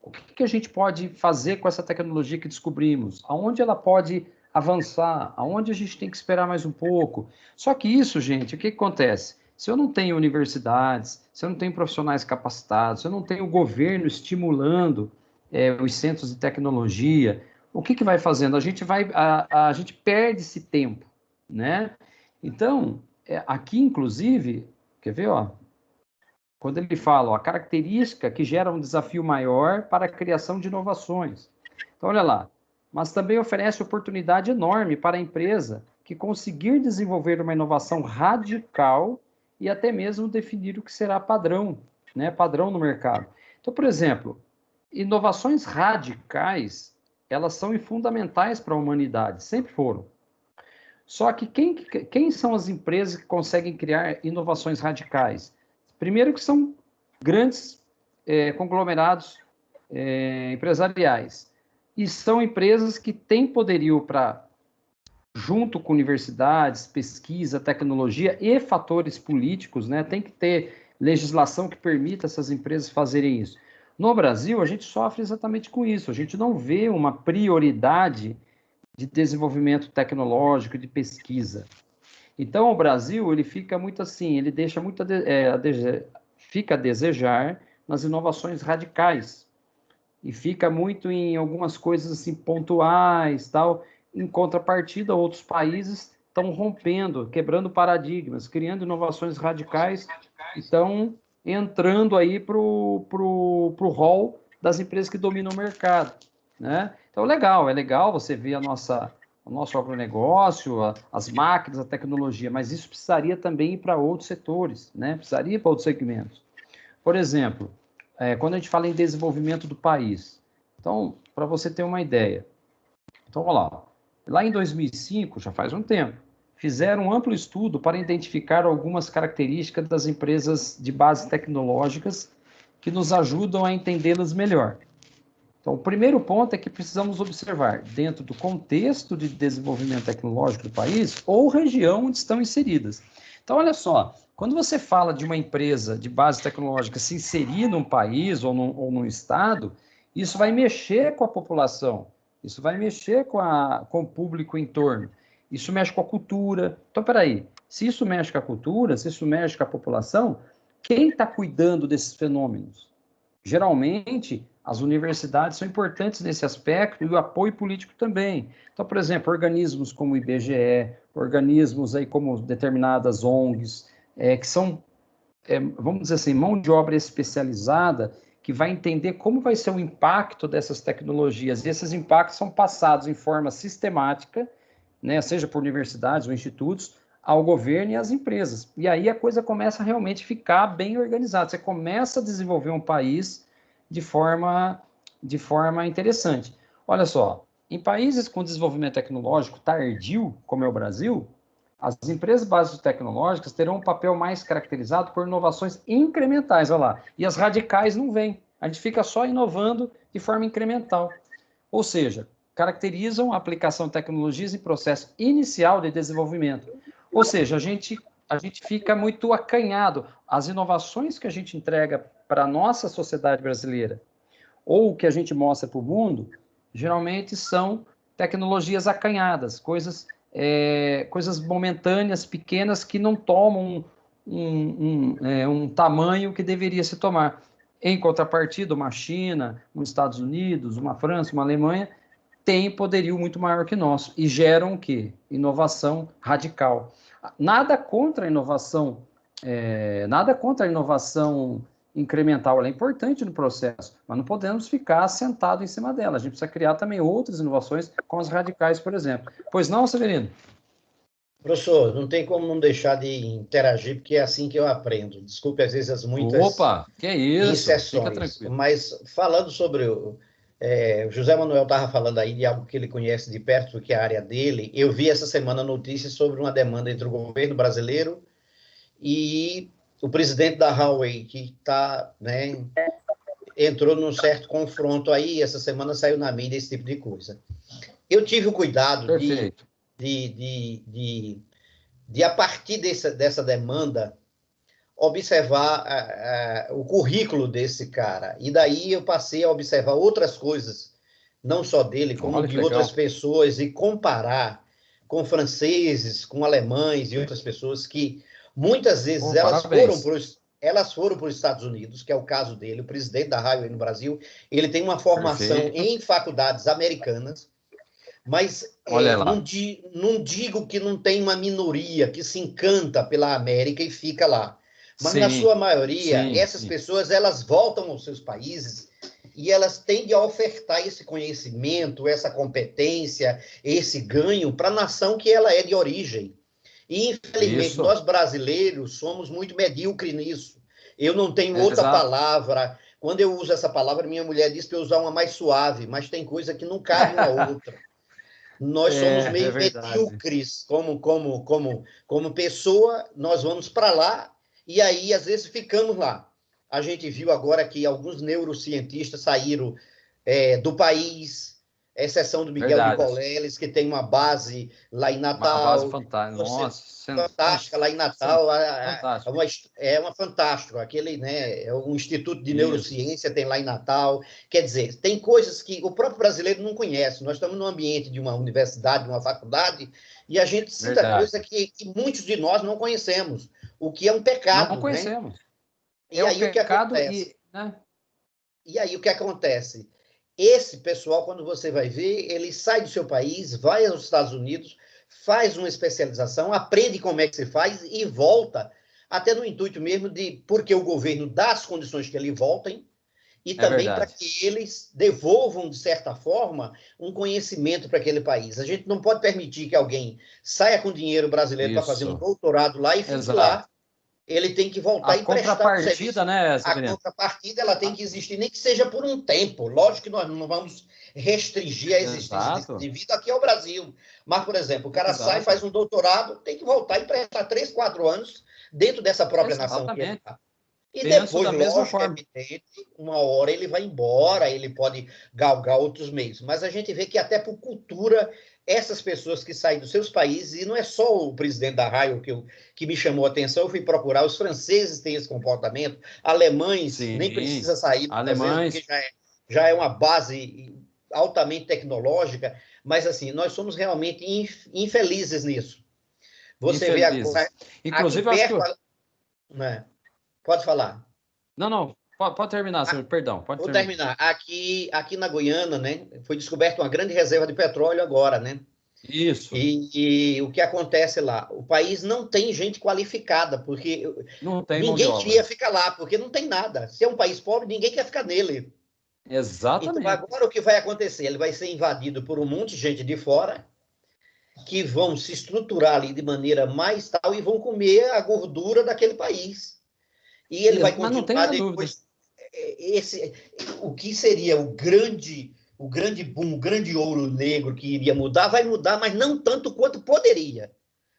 o que a gente pode fazer com essa tecnologia que descobrimos? Aonde ela pode avançar? Aonde a gente tem que esperar mais um pouco? Só que isso, gente, o que acontece? Se eu não tenho universidades, se eu não tenho profissionais capacitados, se eu não tenho o governo estimulando os centros de tecnologia, o que vai fazendo? A gente perde esse tempo, né? Então, aqui, inclusive, quer ver, quando ele fala, a característica que gera um desafio maior para a criação de inovações. Então, olha lá, mas também oferece oportunidade enorme para a empresa que conseguir desenvolver uma inovação radical e até mesmo definir o que será padrão, né? Padrão no mercado. Então, por exemplo, inovações radicais, elas são fundamentais para a humanidade, sempre foram. Só que quem são as empresas que conseguem criar inovações radicais? Primeiro que são grandes conglomerados empresariais. E são empresas que têm poderio para, junto com universidades, pesquisa, tecnologia e fatores políticos, né? Tem que ter legislação que permita essas empresas fazerem isso. No Brasil, a gente sofre exatamente com isso. A gente não vê uma prioridade de desenvolvimento tecnológico, de pesquisa. Então, o Brasil, ele fica muito assim, ele deixa muito fica a desejar nas inovações radicais e fica muito em algumas coisas assim pontuais, tal. Em contrapartida, outros países estão rompendo, quebrando paradigmas, criando inovações radicais, estão entrando aí para o rol das empresas que dominam o mercado, né? Então, é legal você ver o nosso agronegócio, as máquinas, a tecnologia, mas isso precisaria também ir para outros setores, né? Precisaria ir para outros segmentos. Por exemplo, quando a gente fala em desenvolvimento do país, então, para você ter uma ideia, então, olha lá em 2005, já faz um tempo, fizeram um amplo estudo para identificar algumas características das empresas de base tecnológicas que nos ajudam a entendê-las melhor. Então, o primeiro ponto é que precisamos observar, dentro do contexto de desenvolvimento tecnológico do país ou região onde estão inseridas. Então, olha só, quando você fala de uma empresa de base tecnológica se inserir num país ou num estado, isso vai mexer com a população, isso vai mexer com o público em torno, isso mexe com a cultura. Então, peraí, se isso mexe com a cultura, se isso mexe com a população, quem está cuidando desses fenômenos? Geralmente, as universidades são importantes nesse aspecto e o apoio político também. Então, por exemplo, organismos como o IBGE, organismos aí como determinadas ONGs, que são, vamos dizer assim, mão de obra especializada, que vai entender como vai ser o impacto dessas tecnologias. E esses impactos são passados em forma sistemática, né, seja por universidades ou institutos, ao governo e às empresas. E aí a coisa começa a realmente ficar bem organizada. Você começa a desenvolver um país de forma interessante. Olha só, em países com desenvolvimento tecnológico tardio, como é o Brasil, as empresas básicas tecnológicas terão um papel mais caracterizado por inovações incrementais, olha lá, e as radicais não vêm. A gente fica só inovando de forma incremental. Ou seja, caracterizam a aplicação de tecnologias em processo inicial de desenvolvimento. Ou seja, a gente fica muito acanhado. As inovações que a gente entrega para a nossa sociedade brasileira ou que a gente mostra para o mundo, geralmente são tecnologias acanhadas, coisas momentâneas, pequenas, que não tomam um tamanho que deveria se tomar. Em contrapartida, uma China, uns Estados Unidos, uma França, uma Alemanha, tem poderio muito maior que nós e geram o quê? Inovação radical. Nada contra a inovação, incremental, ela é importante no processo, mas não podemos ficar sentado em cima dela. A gente precisa criar também outras inovações, como as radicais, por exemplo. Pois não, Severino? Professor, não tem como não deixar de interagir, porque é assim que eu aprendo. Desculpe, às vezes, as muitas que isso, inserções. fica tranquilo. Mas, falando sobre o José Manuel estava falando aí de algo que ele conhece de perto, que é a área dele. Eu vi essa semana notícias sobre uma demanda entre o governo brasileiro e o presidente da Huawei, que entrou num certo confronto aí. Essa semana saiu na mídia esse tipo de coisa. Eu tive o cuidado de a partir dessa demanda, observar o currículo desse cara. E daí eu passei a observar outras coisas, não só dele, como de outras pessoas, e comparar com franceses, com alemães e outras pessoas que, muitas vezes, elas foram para os Estados Unidos, que é o caso dele, o presidente da Huawei no Brasil. Ele tem uma formação em faculdades americanas, mas não digo que não tem uma minoria que se encanta pela América e fica lá. Mas, na sua maioria, essas pessoas, elas voltam aos seus países e elas tendem a ofertar esse conhecimento, essa competência, esse ganho para a nação que ela é de origem. E, infelizmente, nós brasileiros somos muito medíocres nisso. Eu não tenho outra palavra. Quando eu uso essa palavra, minha mulher diz para eu usar uma mais suave, mas tem coisa que não cabe uma outra. Nós somos meio medíocres como pessoa, nós vamos para lá e aí, às vezes, ficamos lá. A gente viu agora que alguns neurocientistas saíram do país, exceção do Miguel Nicoleles, que tem uma base lá em Natal. Uma base fantástica lá em Natal. É uma fantástica. Aquele, é um instituto de neurociência, tem lá em Natal. Quer dizer, tem coisas que o próprio brasileiro não conhece. Nós estamos no ambiente de uma universidade, de uma faculdade, e a gente cita coisa que muitos de nós não conhecemos, o que é um pecado. Não conhecemos. E aí, o que acontece? E aí, o que acontece? Esse pessoal, quando você vai ver, ele sai do seu país, vai aos Estados Unidos, faz uma especialização, aprende como é que se faz e volta, até no intuito mesmo de, porque o governo dá as condições que eles voltem, e também para que eles devolvam, de certa forma, um conhecimento para aquele país. A gente não pode permitir que alguém saia com dinheiro brasileiro para fazer um doutorado lá e fique lá. Ele tem que voltar e prestar o serviço. A contrapartida, ela tem que existir, nem que seja por um tempo. Lógico que nós não vamos restringir a existência desse indivíduo aqui ao Brasil. Mas, por exemplo, o cara sai, faz um doutorado, tem que voltar e prestar 3, 4 anos dentro dessa própria nação que ele está. E depois, lógico, evidente, uma hora ele vai embora, ele pode galgar outros meios. Mas a gente vê que até por cultura, essas pessoas que saem dos seus países, e não é só o presidente da Huawei que me chamou a atenção, eu fui procurar, os franceses têm esse comportamento, alemães, nem precisa sair, porque já é uma base altamente tecnológica, mas assim, nós somos realmente infelizes nisso. Você vê agora... Inclusive, aqui perto, Pode falar. Não, pode terminar, senhor. Perdão. Vou terminar. Aqui na Guiana, foi descoberta uma grande reserva de petróleo agora, Isso. E o que acontece lá? O país não tem gente qualificada, porque ninguém queria ficar lá, porque não tem nada. Se é um país pobre, ninguém quer ficar nele. Exatamente. Então, agora o que vai acontecer? Ele vai ser invadido por um monte de gente de fora, que vão se estruturar ali de maneira mais tal e vão comer a gordura daquele país. E ele vai continuar depois. O que seria o grande boom, o grande ouro negro que iria mudar, vai mudar, mas não tanto quanto poderia.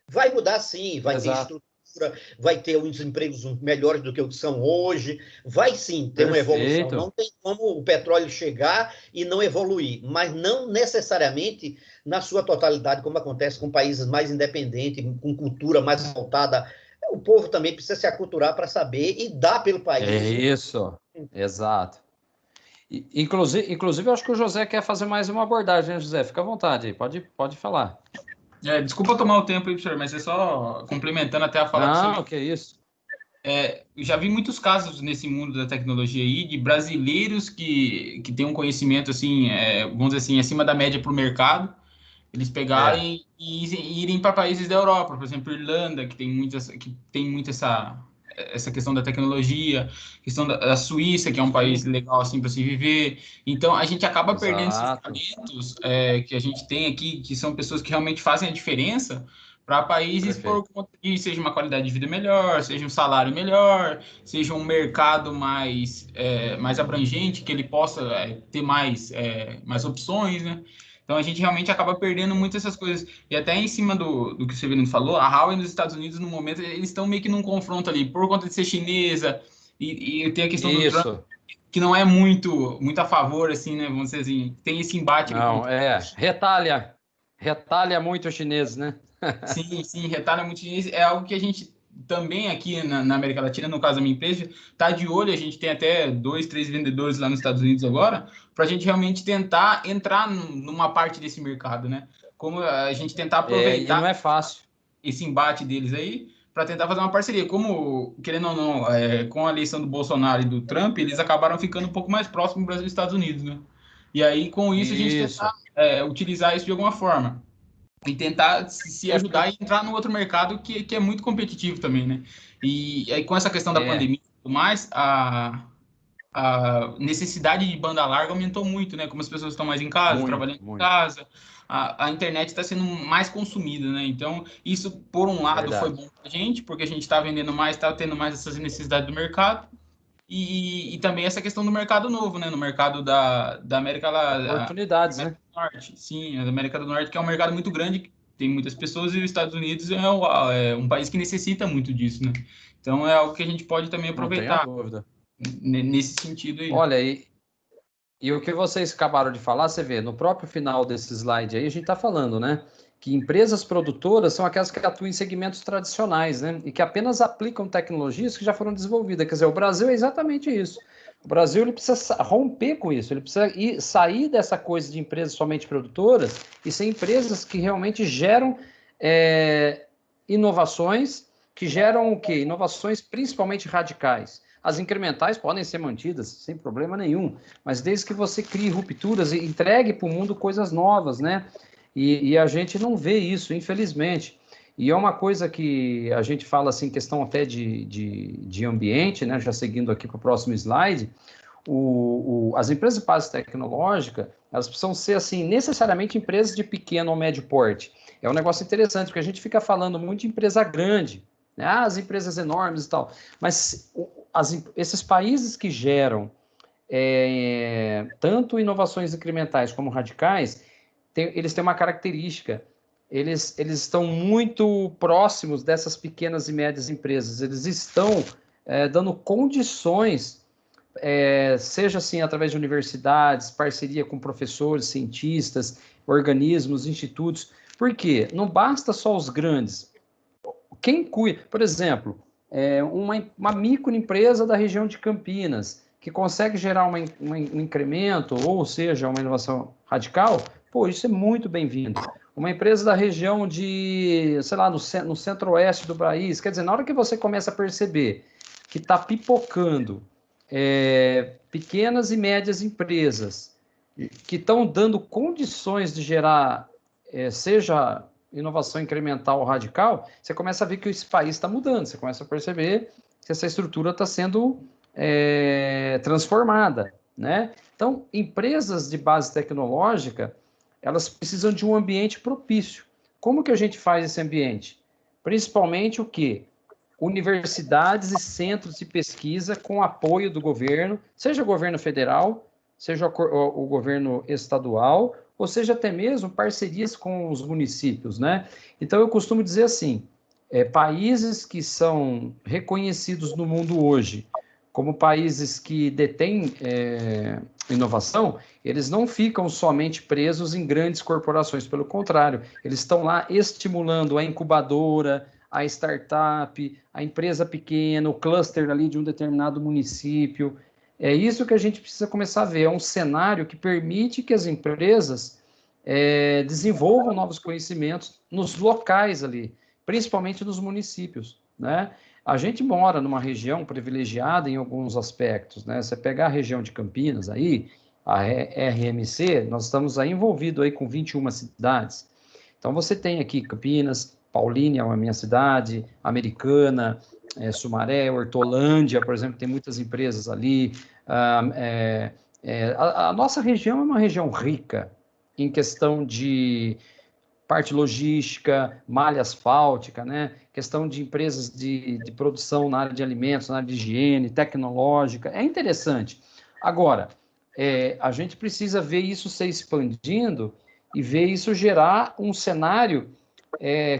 Vai mudar sim, vai ter Exato. estrutura, vai ter uns empregos melhores do que o que são hoje, vai sim ter uma evolução. Não tem como o petróleo chegar e não evoluir, mas não necessariamente na sua totalidade, como acontece com países mais independentes, com cultura mais voltada. O povo também precisa se aculturar para saber e dar pelo país. É isso, exato. Inclusive, eu acho que o José quer fazer mais uma abordagem, né, José? Fica à vontade aí, pode falar. Desculpa tomar o tempo aí, professor, mas é só complementando até a fala do senhor. Não, que isso. Eu já vi muitos casos nesse mundo da tecnologia aí de brasileiros que têm um conhecimento, assim, vamos dizer assim, acima da média para o mercado, eles pegarem e irem para países da Europa, por exemplo, Irlanda, que tem muito essa questão da tecnologia, questão da Suíça, que é um país legal assim para se viver. Então a gente acaba perdendo esses talentos que a gente tem aqui, que são pessoas que realmente fazem a diferença para países por conta de seja uma qualidade de vida melhor, seja um salário melhor, seja um mercado mais abrangente, que ele possa ter mais opções, né? Então a gente realmente acaba perdendo muito essas coisas. E até em cima do que o Severino falou, a Huawei nos Estados Unidos, no momento, eles estão meio que num confronto ali, por conta de ser chinesa, e tem a questão do Trump, que não é muito a favor, assim, né? Vamos dizer assim, tem esse embate. Não, retalha muito os chineses, né? Sim, retalha muito chinês. É algo que a gente também aqui na América Latina, no caso da minha empresa, tá de olho. A gente tem até 2, 3 vendedores lá nos Estados Unidos agora, para a gente realmente tentar entrar numa parte desse mercado, né? Como a gente tentar aproveitar e não é fácil. Esse embate deles aí, para tentar fazer uma parceria. Como, querendo ou não, com a eleição do Bolsonaro e do Trump, eles acabaram ficando um pouco mais próximos do Brasil e Estados Unidos, né? E aí, com isso, a gente tentar utilizar isso de alguma forma. E tentar se ajudar e entrar no outro mercado que é muito competitivo também, né? E aí, com essa questão da pandemia e tudo mais, a necessidade de banda larga aumentou muito, né? Como as pessoas estão mais em casa, trabalhando em casa, a internet está sendo mais consumida, né? Então, isso, por um lado, foi bom para a gente, porque a gente está vendendo mais, está tendo mais essas necessidades do mercado. E também essa questão do mercado novo, né? No mercado da América oportunidades, América né? do Norte. Sim, a América do Norte, que é um mercado muito grande, tem muitas pessoas, e os Estados Unidos é um país que necessita muito disso, né? Então é algo que a gente pode também aproveitar. Não tenho dúvida. Nesse sentido aí. Olha, e o que vocês acabaram de falar, você vê, no próprio final desse slide aí, a gente está falando, né? Que empresas produtoras são aquelas que atuam em segmentos tradicionais, né? E que apenas aplicam tecnologias que já foram desenvolvidas. Quer dizer, o Brasil é exatamente isso. O Brasil ele precisa romper com isso, ele precisa sair dessa coisa de empresas somente produtoras e ser empresas que realmente geram inovações, que geram o quê? Inovações principalmente radicais. As incrementais podem ser mantidas sem problema nenhum, mas desde que você crie rupturas e entregue para o mundo coisas novas, né? E a gente não vê isso, infelizmente. E é uma coisa que a gente fala assim, questão até de ambiente, né? Já seguindo aqui para o próximo slide, as empresas de base tecnológica, elas precisam ser assim, necessariamente empresas de pequeno ou médio porte. É um negócio interessante, porque a gente fica falando muito de empresa grande, né? As empresas enormes e tal, mas esses países que geram tanto inovações incrementais como radicais, eles têm uma característica, eles estão muito próximos dessas pequenas e médias empresas, eles estão dando condições, seja assim através de universidades, parceria com professores, cientistas, organismos, institutos. Por quê? Não basta só os grandes. Quem cuida, por exemplo, uma microempresa da região de Campinas, que consegue gerar um incremento, ou seja, uma inovação radical, pô, isso é muito bem-vindo. Uma empresa da região de, sei lá, no centro-oeste do país, quer dizer, na hora que você começa a perceber que está pipocando pequenas e médias empresas que estão dando condições de gerar, seja inovação incremental ou radical, você começa a ver que esse país está mudando, você começa a perceber que essa estrutura está sendo transformada, né? Então, empresas de base tecnológica, elas precisam de um ambiente propício. Como que a gente faz esse ambiente? Principalmente o quê? Universidades e centros de pesquisa com apoio do governo, seja o governo federal, seja o governo estadual ou seja, até mesmo parcerias com os municípios, né? Então, eu costumo dizer assim, países que são reconhecidos no mundo hoje como países que detêm inovação, eles não ficam somente presos em grandes corporações, pelo contrário, eles estão lá estimulando a incubadora, a startup, a empresa pequena, o cluster ali de um determinado município. É isso que a gente precisa começar a ver, é um cenário que permite que as empresas desenvolvam novos conhecimentos nos locais ali, principalmente nos municípios, né? A gente mora numa região privilegiada em alguns aspectos, né? Você pegar a região de Campinas aí, a RMC, nós estamos aí envolvidos aí com 21 cidades. Então, você tem aqui Campinas, Paulínia, é a minha cidade, Americana, Sumaré, Hortolândia, por exemplo, tem muitas empresas ali. A nossa região é uma região rica em questão de parte logística, malha asfáltica, né? Questão de empresas de produção na área de alimentos, na área de higiene, tecnológica, é interessante. Agora, a gente precisa ver isso ser expandindo e ver isso gerar um cenário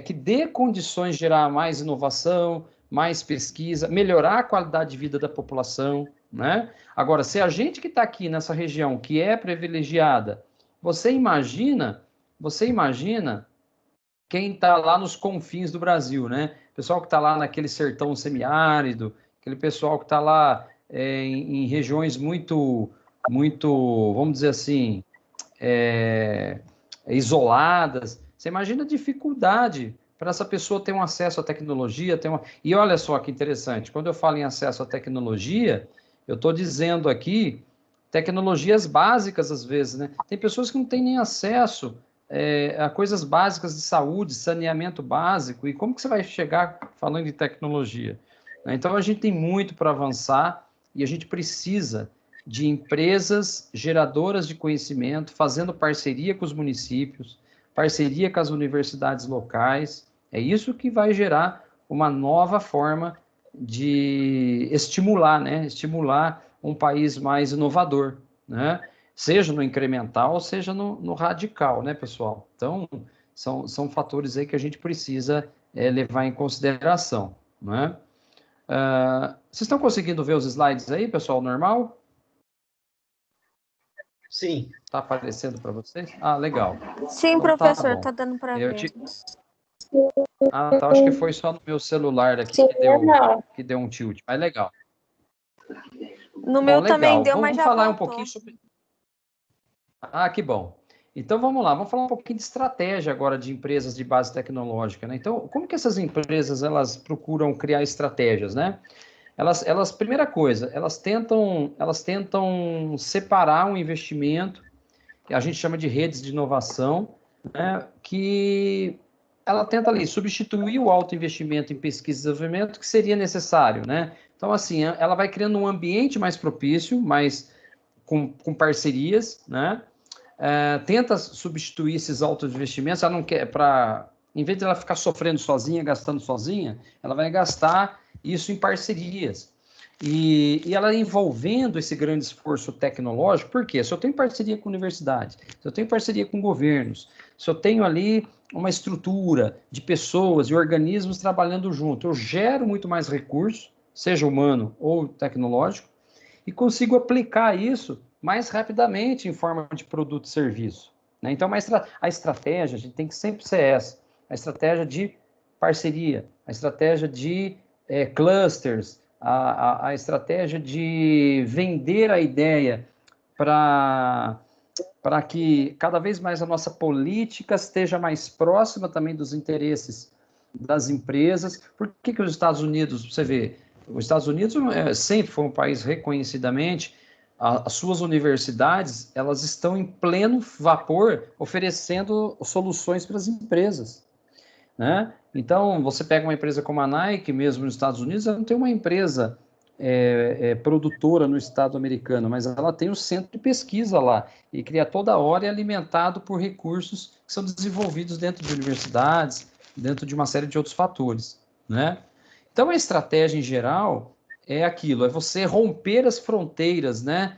que dê condições de gerar mais inovação, mais pesquisa, melhorar a qualidade de vida da população, né? Agora, se a gente que está aqui nessa região, que é privilegiada, você imagina quem está lá nos confins do Brasil, né? O pessoal que está lá naquele sertão semiárido, aquele pessoal que está lá em regiões muito, vamos dizer assim, isoladas. Você imagina a dificuldade para essa pessoa ter um acesso à tecnologia. E olha só que interessante, quando eu falo em acesso à tecnologia, eu estou dizendo aqui tecnologias básicas às vezes, né? Tem pessoas que não têm nem acesso a coisas básicas de saúde, saneamento básico, e como que você vai chegar falando de tecnologia? Então, a gente tem muito para avançar e a gente precisa de empresas geradoras de conhecimento, fazendo parceria com os municípios, parceria com as universidades locais. É isso que vai gerar uma nova forma de estimular, né? Estimular um país mais inovador, né? Seja no incremental, seja no radical, né, pessoal? Então, são fatores aí que a gente precisa levar em consideração, né? Vocês estão conseguindo ver os slides aí, pessoal, normal? Sim. Está aparecendo para vocês? Ah, legal. Sim, então, professor, tá dando para ver. Ah, tá, acho que foi só no meu celular aqui que deu um tilt, mas legal. No meu legal. Também deu, mas já falar voltou. Um pouquinho sobre... Ah, que bom. Então, vamos lá, vamos falar um pouquinho de estratégia agora de empresas de base tecnológica, né? Então, como que essas empresas, elas procuram criar estratégias, né? Primeira coisa, elas tentam separar um investimento, que a gente chama de redes de inovação, né? Que ela tenta ali substituir o alto investimento em pesquisa e desenvolvimento que seria necessário, né? Então, assim, ela vai criando um ambiente mais propício, mais com parcerias, né? Tenta substituir esses altos investimentos. Ela não quer, em vez de ela ficar sofrendo sozinha, gastando sozinha, ela vai gastar isso em parcerias. E ela envolvendo esse grande esforço tecnológico, por quê? Se eu tenho parceria com universidades, se eu tenho parceria com governos, se eu tenho ali uma estrutura de pessoas e organismos trabalhando junto, eu gero muito mais recurso, seja humano ou tecnológico, e consigo aplicar isso mais rapidamente em forma de produto e serviço, né? Então, a estratégia, a gente tem que sempre ser essa, a estratégia de parceria, a estratégia de clusters, a estratégia de vender a ideia para que cada vez mais a nossa política esteja mais próxima também dos interesses das empresas. Por que os Estados Unidos, você vê, os Estados Unidos sempre foi um país reconhecidamente, as suas universidades, elas estão em pleno vapor oferecendo soluções para as empresas, né? Então, você pega uma empresa como a Nike, mesmo nos Estados Unidos, ela não tem uma empresa produtora no estado americano, mas ela tem um centro de pesquisa lá, e que toda hora é alimentado por recursos que são desenvolvidos dentro de universidades, dentro de uma série de outros fatores, né? Então, a estratégia em geral é aquilo, é você romper as fronteiras, né?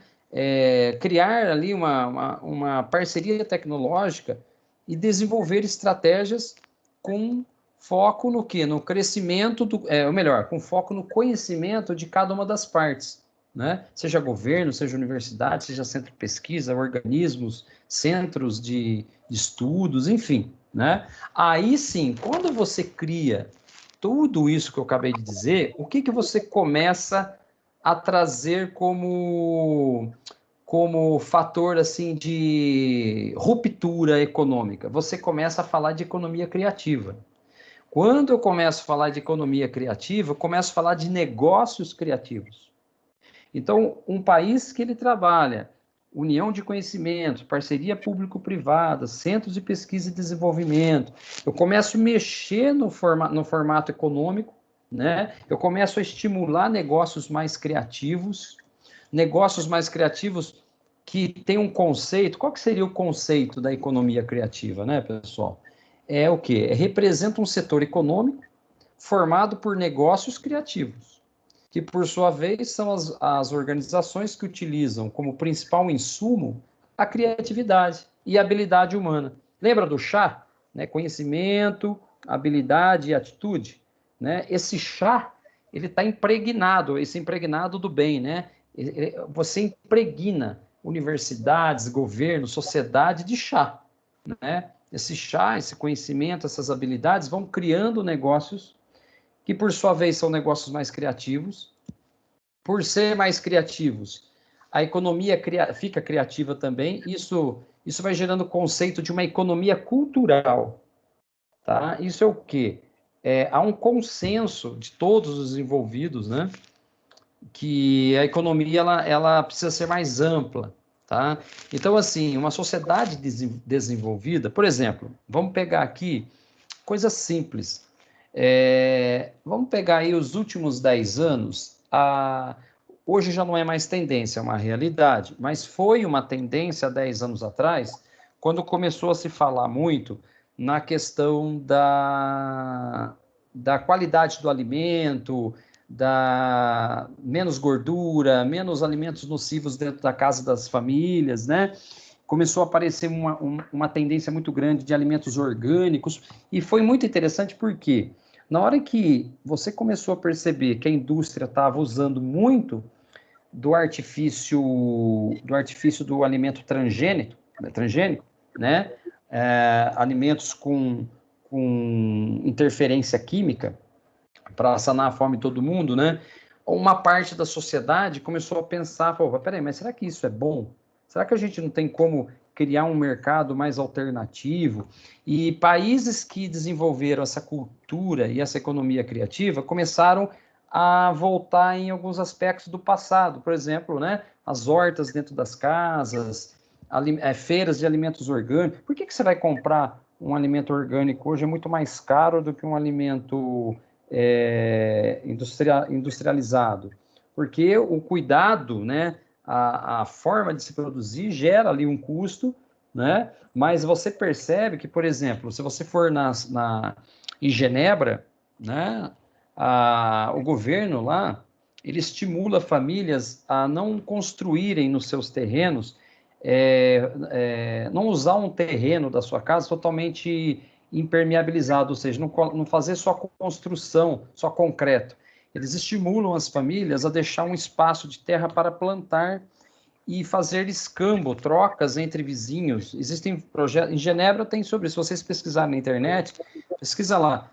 criar ali uma parceria tecnológica e desenvolver estratégias com foco no quê? No crescimento, ou melhor, com foco no conhecimento de cada uma das partes, né? Seja governo, seja universidade, seja centro de pesquisa, organismos, centros de estudos, enfim, né? Aí sim, quando você cria tudo isso que eu acabei de dizer, o que você começa a trazer como fator assim de ruptura econômica? Você começa a falar de economia criativa. Quando eu começo a falar de economia criativa, eu começo a falar de negócios criativos. Então, um país que ele trabalha união de conhecimentos, parceria público-privada, centros de pesquisa e desenvolvimento, eu começo a mexer no formato econômico, né? Eu começo a estimular negócios mais criativos que têm um conceito. Qual que seria o conceito da economia criativa, né, pessoal? É o quê? Representa um setor econômico formado por negócios criativos, que, por sua vez, são as organizações que utilizam como principal insumo a criatividade e a habilidade humana. Lembra do chá? Né? Conhecimento, habilidade e atitude. Né? Esse chá, ele está impregnado, esse impregnado do bem, né? Você impregna universidades, governo, sociedade de chá, né? Esse chá, esse conhecimento, essas habilidades vão criando negócios que, por sua vez, são negócios mais criativos. Por ser mais criativos, a economia fica criativa também. Isso vai gerando o conceito de uma economia cultural. Tá? Isso é o quê? Há um consenso de todos os envolvidos, né? Que a economia ela precisa ser mais ampla. Tá? Então, assim, uma sociedade desenvolvida, por exemplo, vamos pegar aqui coisas simples. Vamos pegar aí os últimos 10 anos, hoje já não é mais tendência, é uma realidade, mas foi uma tendência há 10 anos atrás, quando começou a se falar muito na questão da qualidade do alimento, da menos gordura, menos alimentos nocivos dentro da casa das famílias, né? Começou a aparecer uma tendência muito grande de alimentos orgânicos, e foi muito interessante porque na hora que você começou a perceber que a indústria estava usando muito do artifício do alimento transgênico, né? Alimentos com interferência química para sanar a fome de todo mundo, né? Uma parte da sociedade começou a pensar, peraí, mas será que isso é bom? Será que a gente não tem como criar um mercado mais alternativo? E países que desenvolveram essa cultura e essa economia criativa começaram a voltar em alguns aspectos do passado. Por exemplo, né, as hortas dentro das casas, feiras de alimentos orgânicos. Por que você vai comprar um alimento orgânico hoje? É muito mais caro do que um alimento industrializado. Porque o cuidado, né, a forma de se produzir gera ali um custo, né? Mas você percebe que, por exemplo, se você for em Genebra, né, o governo lá, ele estimula famílias a não construírem nos seus terrenos, não usar um terreno da sua casa totalmente impermeabilizado, ou seja, não fazer só construção, só concreto. Eles estimulam as famílias a deixar um espaço de terra para plantar e fazer escambo, trocas entre vizinhos. Existem projetos, em Genebra tem sobre isso, se vocês pesquisarem na internet, pesquisa lá,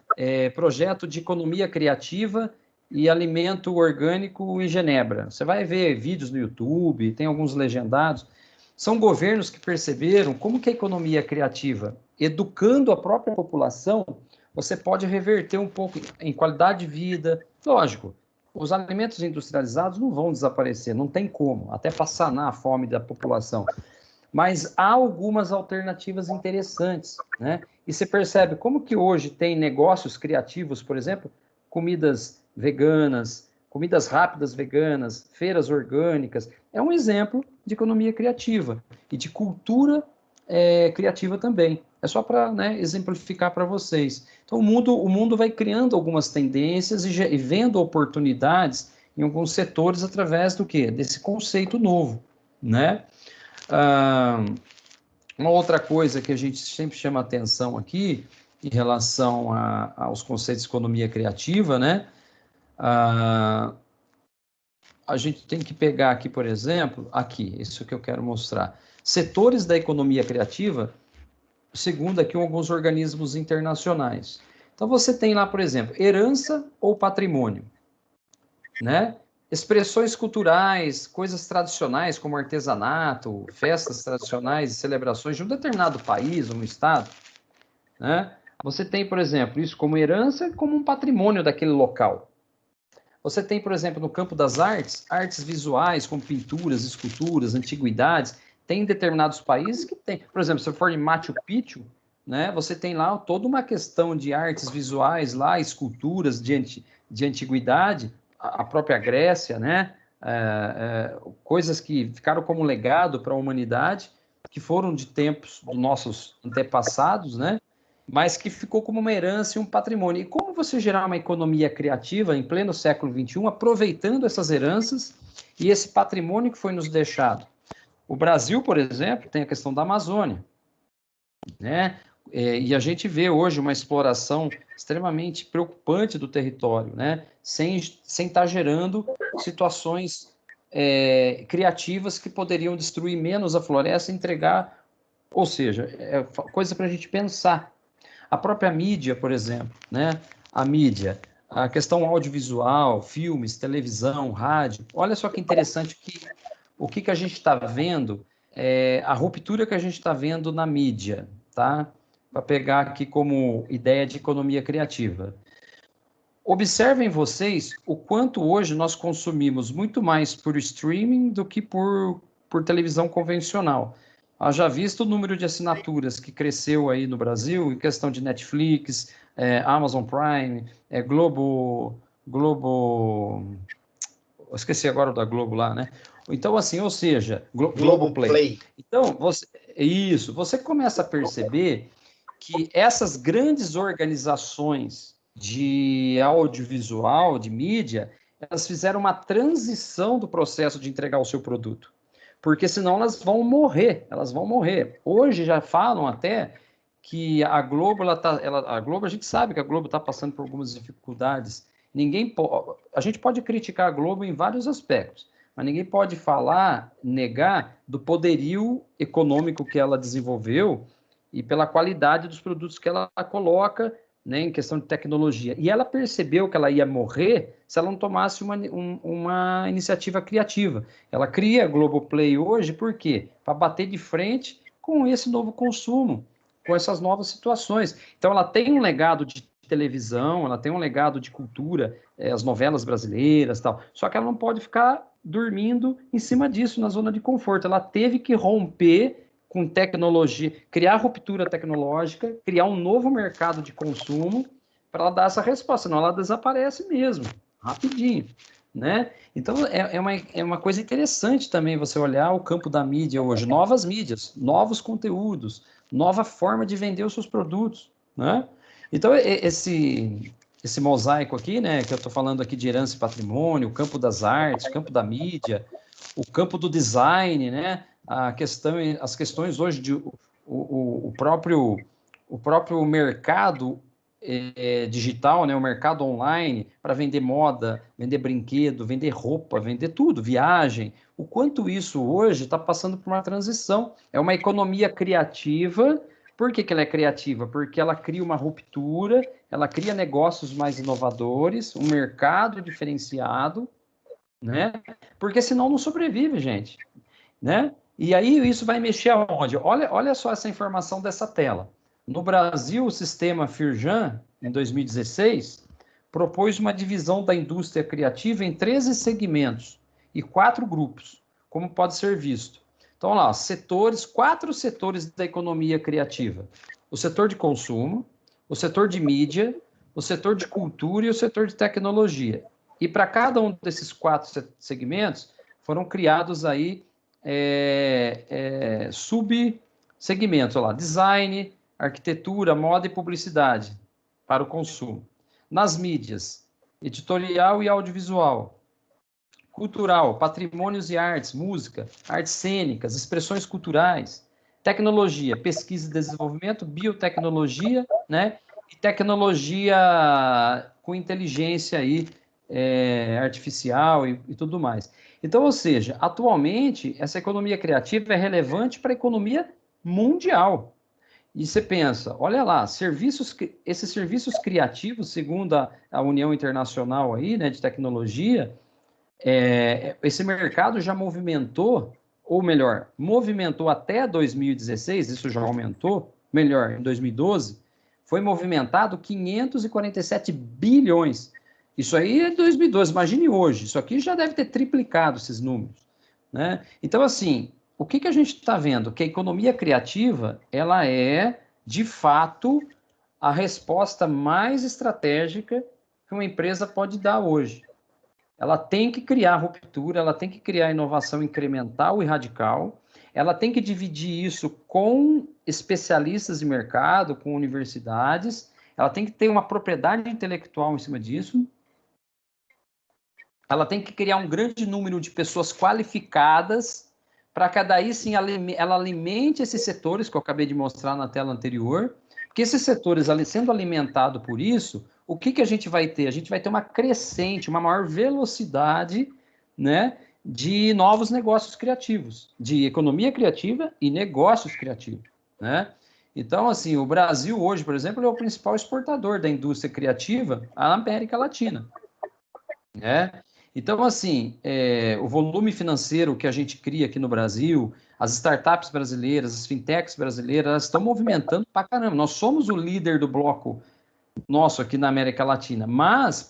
projeto de economia criativa e alimento orgânico em Genebra. Você vai ver vídeos no YouTube, tem alguns legendados. São governos que perceberam como que a economia criativa, educando a própria população, você pode reverter um pouco em qualidade de vida. Lógico, os alimentos industrializados não vão desaparecer, não tem como, até para sanar a fome da população. Mas há algumas alternativas interessantes, né? E você percebe como que hoje tem negócios criativos, por exemplo, comidas veganas, comidas rápidas veganas, feiras orgânicas. É um exemplo de economia criativa e de cultura criativa também. É só para, né, exemplificar para vocês. Então, o mundo vai criando algumas tendências e vendo oportunidades em alguns setores através do quê? Desse conceito novo, né? Uma outra coisa que a gente sempre chama atenção aqui, em relação aos conceitos de economia criativa, né? A gente tem que pegar aqui, por exemplo, isso que eu quero mostrar. Setores da economia criativa, segundo aqui alguns organismos internacionais. Então, você tem lá, por exemplo, herança ou patrimônio, né? Expressões culturais, coisas tradicionais, como artesanato, festas tradicionais e celebrações de um determinado país, um estado, né? Você tem, por exemplo, isso como herança, como um patrimônio daquele local. Você tem, por exemplo, no campo das artes, artes visuais, como pinturas, esculturas, antiguidades. Tem determinados países que tem. Por exemplo, se for em Machu Picchu, né, você tem lá toda uma questão de artes visuais, lá, esculturas de antiguidade, a própria Grécia, né, coisas que ficaram como legado para a humanidade, que foram de tempos dos nossos antepassados, né, mas que ficou como uma herança e um patrimônio. E como você gerar uma economia criativa em pleno século XXI, aproveitando essas heranças e esse patrimônio que foi nos deixado? O Brasil, por exemplo, tem a questão da Amazônia, né? E a gente vê hoje uma exploração extremamente preocupante do território, né? Sem estar gerando situações criativas que poderiam destruir menos a floresta e entregar, ou seja, coisa para a gente pensar. A própria mídia, por exemplo, né? A mídia, a questão audiovisual, filmes, televisão, rádio. Olha só que interessante o que a gente está vendo, a ruptura que a gente está vendo na mídia, tá? Para pegar aqui como ideia de economia criativa. Observem vocês o quanto hoje nós consumimos muito mais por streaming do que por televisão convencional. Já visto o número de assinaturas que cresceu aí no Brasil, em questão de Netflix, Amazon Prime, Globo... Eu esqueci agora da Globo lá, né? Então, assim, ou seja, Globoplay. Então, você começa a perceber que essas grandes organizações de audiovisual, de mídia, elas fizeram uma transição do processo de entregar o seu produto. Porque senão elas vão morrer. Hoje já falam até que a Globo, a Globo, a gente sabe que a Globo está passando por algumas dificuldades. A gente pode criticar a Globo em vários aspectos, mas ninguém pode negar do poderio econômico que ela desenvolveu e pela qualidade dos produtos que ela coloca, né, em questão de tecnologia. E ela percebeu que ela ia morrer se ela não tomasse uma iniciativa criativa. Ela cria a Globoplay hoje, por quê? Para bater de frente com esse novo consumo, com essas novas situações. Então, ela tem um legado de televisão, ela tem um legado de cultura, as novelas brasileiras e tal, só que ela não pode ficar dormindo em cima disso, na zona de conforto. Ela teve que romper com tecnologia, criar ruptura tecnológica, criar um novo mercado de consumo para ela dar essa resposta, senão ela desaparece mesmo, rapidinho, né? Então, é uma coisa interessante também você olhar o campo da mídia hoje, novas mídias, novos conteúdos, nova forma de vender os seus produtos, né? Então, esse mosaico aqui, né, que eu estou falando aqui de herança e patrimônio, o campo das artes, o campo da mídia, o campo do design, né, as questões hoje de o próprio mercado digital, né, o mercado online para vender moda, vender brinquedo, vender roupa, vender tudo, viagem. O quanto isso hoje está passando por uma transição. É uma economia criativa. Por que ela é criativa? Porque ela cria uma ruptura, ela cria negócios mais inovadores, um mercado diferenciado, né? Porque senão não sobrevive, gente, né? E aí isso vai mexer aonde? Olha só essa informação dessa tela. No Brasil, o sistema Firjan, em 2016, propôs uma divisão da indústria criativa em 13 segmentos e 4 grupos, como pode ser visto. Então, lá, 4 setores da economia criativa. O setor de consumo, o setor de mídia, o setor de cultura e o setor de tecnologia. E para cada um desses 4 segmentos, foram criados aí subsegmentos, lá, design, arquitetura, moda e publicidade para o consumo. Nas mídias, editorial e audiovisual, cultural, patrimônios e artes, música, artes cênicas, expressões culturais, tecnologia, pesquisa e desenvolvimento, biotecnologia, né? E tecnologia com inteligência aí, artificial e tudo mais. Então, ou seja, atualmente, essa economia criativa é relevante para a economia mundial. E você pensa, olha lá, esses serviços criativos, segundo a União Internacional aí, né, de tecnologia, esse mercado já movimentou, ou melhor, movimentou até 2016, isso já aumentou, melhor, em 2012, foi movimentado 547 bilhões. Isso aí é 2012, imagine hoje, isso aqui já deve ter triplicado esses números, né? Então, assim, o que a gente está vendo? Que a economia criativa, ela é, de fato, a resposta mais estratégica que uma empresa pode dar hoje. Ela tem que criar ruptura, ela tem que criar inovação incremental e radical, ela tem que dividir isso com especialistas de mercado, com universidades, ela tem que ter uma propriedade intelectual em cima disso, ela tem que criar um grande número de pessoas qualificadas para que daí sim ela alimente esses setores que eu acabei de mostrar na tela anterior, porque esses setores, sendo alimentados por isso, o que a gente vai ter? A gente vai ter uma crescente, uma maior velocidade, né, de novos negócios criativos, de economia criativa e negócios criativos, né? Então, assim, o Brasil hoje, por exemplo, é o principal exportador da indústria criativa à América Latina, né? Então, assim, o volume financeiro que a gente cria aqui no Brasil, as startups brasileiras, as fintechs brasileiras, elas estão movimentando pra caramba. Nós somos o líder do bloco nosso aqui na América Latina, mas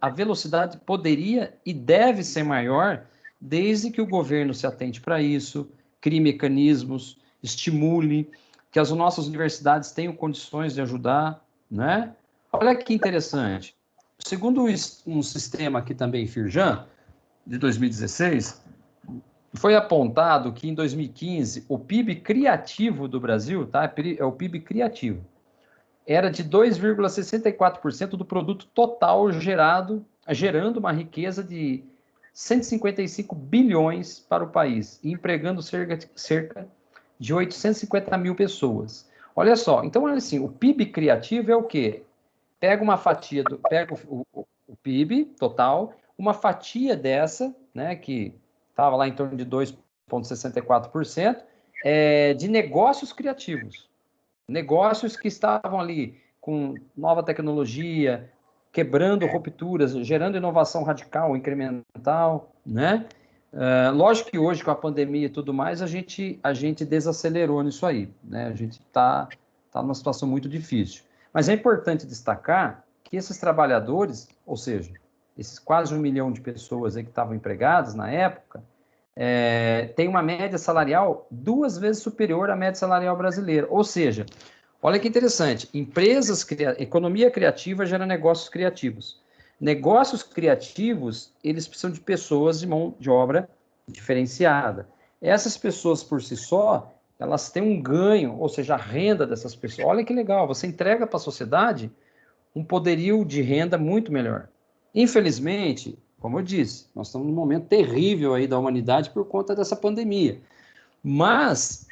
a velocidade poderia e deve ser maior desde que o governo se atente para isso, crie mecanismos, estimule, que as nossas universidades tenham condições de ajudar, né? Olha que interessante. Segundo um sistema aqui também, Firjan, de 2016, foi apontado que em 2015 o PIB criativo do Brasil, tá? É o PIB criativo, era de 2,64% do produto total gerando uma riqueza de 155 bilhões para o país, e empregando cerca de 850 mil pessoas. Olha só, então, assim, o PIB criativo é o quê? Pega uma fatia, pega o PIB total, uma fatia dessa, né, que estava lá em torno de 2,64%, de negócios criativos. Negócios que estavam ali com nova tecnologia, quebrando rupturas, gerando inovação radical, incremental, né? Lógico que hoje, com a pandemia e tudo mais, a gente desacelerou nisso aí, né? A gente está numa situação muito difícil. Mas é importante destacar que esses trabalhadores, ou seja, esses quase 1 milhão de pessoas aí que estavam empregadas na época, tem uma média salarial 2 vezes superior à média salarial brasileira. Ou seja, olha que interessante, economia criativa gera negócios criativos. Negócios criativos, eles precisam de pessoas de mão de obra diferenciada. Essas pessoas por si só, elas têm um ganho, ou seja, a renda dessas pessoas. Olha que legal, você entrega para a sociedade um poderio de renda muito melhor. Infelizmente, como eu disse, nós estamos num momento terrível aí da humanidade por conta dessa pandemia. Mas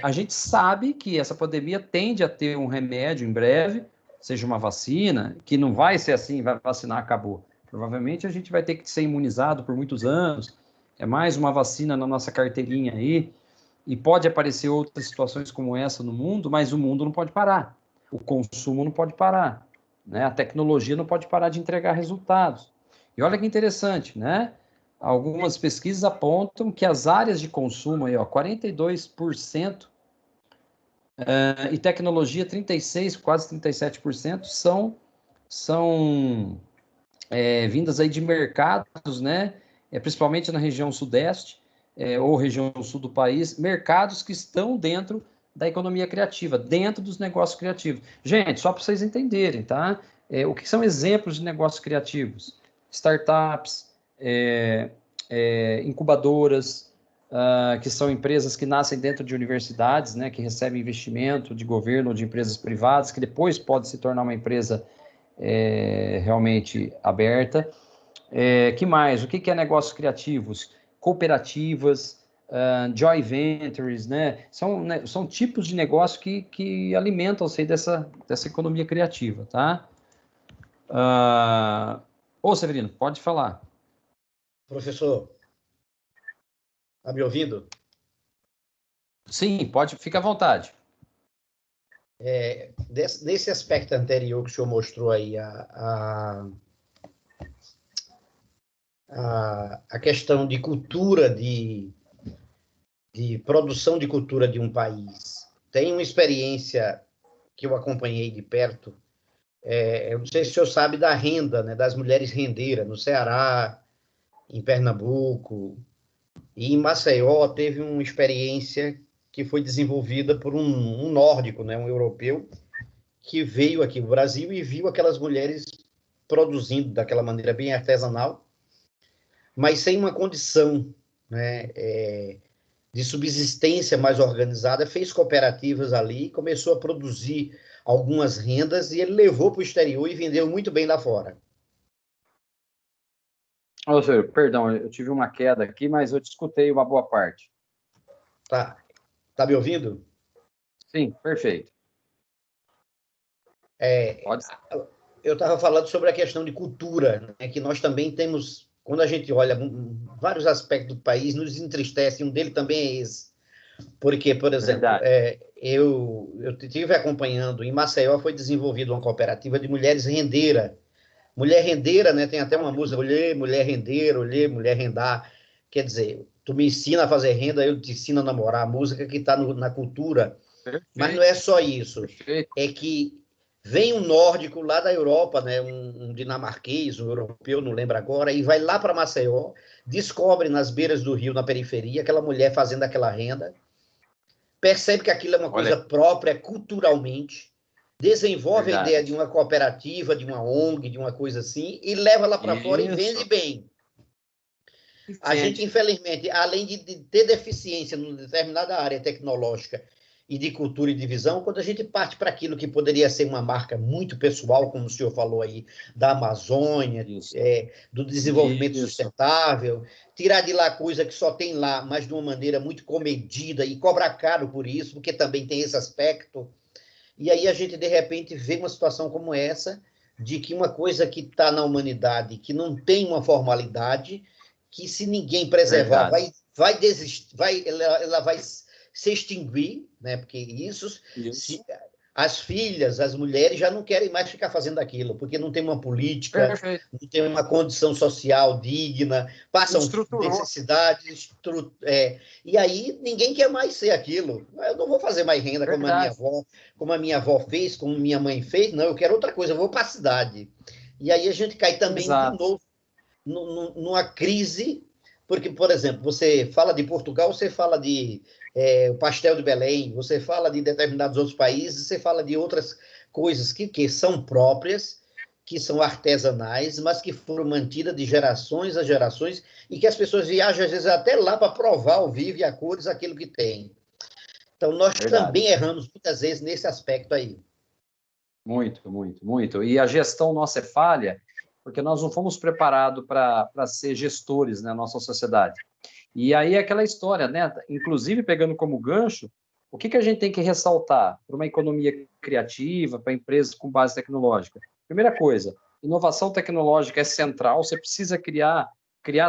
a gente sabe que essa pandemia tende a ter um remédio em breve, seja uma vacina, que não vai ser assim, vai vacinar, acabou. Provavelmente a gente vai ter que ser imunizado por muitos anos, é mais uma vacina na nossa carteirinha aí, e pode aparecer outras situações como essa no mundo, mas o mundo não pode parar, o consumo não pode parar, né? A tecnologia não pode parar de entregar resultados. E olha que interessante, né? Algumas pesquisas apontam que as áreas de consumo, aí, 42%, e tecnologia, 36%, quase 37%, são vindas aí de mercados, né? Principalmente na região sudeste, ou região sul do país, mercados que estão dentro da economia criativa, dentro dos negócios criativos. Gente, só para vocês entenderem, tá? O que são exemplos de negócios criativos? Startups, incubadoras, que são empresas que nascem dentro de universidades, né, que recebem investimento de governo ou de empresas privadas, que depois pode se tornar uma empresa realmente aberta. Que mais? O que é negócios criativos? Cooperativas, joint ventures, né? São tipos de negócio que alimentam-se dessa economia criativa, tá? Severino, pode falar. Professor, está me ouvindo? Sim, pode, fica à vontade. Nesse aspecto anterior que o senhor mostrou aí, a questão de cultura, de produção de cultura de um país. Tem uma experiência que eu acompanhei de perto, eu não sei se o senhor sabe da renda, né, das mulheres rendeiras, no Ceará, em Pernambuco, e em Maceió teve uma experiência que foi desenvolvida por um nórdico, né, um europeu, que veio aqui no Brasil e viu aquelas mulheres produzindo daquela maneira bem artesanal, mas sem uma condição, né, de subsistência mais organizada, fez cooperativas ali, começou a produzir algumas rendas e ele levou para o exterior e vendeu muito bem lá fora. Senhor, perdão, eu tive uma queda aqui, mas eu te escutei uma boa parte. Tá me ouvindo? Sim, perfeito. Pode ser. Eu estava falando sobre a questão de cultura, né, que nós também temos, quando a gente olha vários aspectos do país, nos entristece, um deles também é esse. Porque, por exemplo, eu estive acompanhando, em Maceió foi desenvolvida uma cooperativa de mulheres rendeira. Mulher rendeira, né, tem até uma música, olhê, mulher rendeira, olhê, mulher rendar. Quer dizer, tu me ensina a fazer renda, eu te ensino a namorar. A música que está na cultura. Perfeito. Mas não é só isso. Perfeito. É que vem um nórdico lá da Europa, né, um dinamarquês, um europeu, não lembro agora, e vai lá para Maceió, descobre nas beiras do rio, na periferia, aquela mulher fazendo aquela renda, percebe que aquilo é uma coisa própria culturalmente, desenvolve a ideia de uma cooperativa, de uma ONG, de uma coisa assim, e leva lá para fora e vende bem. A gente, infelizmente, além de ter deficiência em determinada área tecnológica e de cultura e de visão, quando a gente parte para aquilo que poderia ser uma marca muito pessoal, como o senhor falou aí, da Amazônia, do desenvolvimento sustentável, tirar de lá coisa que só tem lá, mas de uma maneira muito comedida e cobrar caro por isso, porque também tem esse aspecto. E aí a gente, de repente, vê uma situação como essa, de que uma coisa que está na humanidade, que não tem uma formalidade, que se ninguém preservar, ela vai se extinguir, né? Porque isso. As filhas, as mulheres já não querem mais ficar fazendo aquilo, porque não tem uma política, não tem uma condição social digna, passam necessidades, e aí ninguém quer mais ser aquilo. Eu não vou fazer mais renda como a minha avó fez, como minha mãe fez, não, eu quero outra coisa, eu vou para a cidade. E aí a gente cai também de novo numa crise, porque, por exemplo, você fala de Portugal, você fala de o pastel de Belém, você fala de determinados outros países, você fala de outras coisas que são próprias, que são artesanais, mas que foram mantidas de gerações a gerações e que as pessoas viajam, às vezes, até lá para provar ao vivo e a cores aquilo que tem. Então, nós também erramos muitas vezes nesse aspecto aí. Muito, muito, muito. E a gestão nossa é falha, porque nós não fomos preparados para ser gestores na nossa sociedade. E aí é aquela história, né? Inclusive, pegando como gancho, o que a gente tem que ressaltar para uma economia criativa, para empresas com base tecnológica? Primeira coisa, inovação tecnológica é central, você precisa criar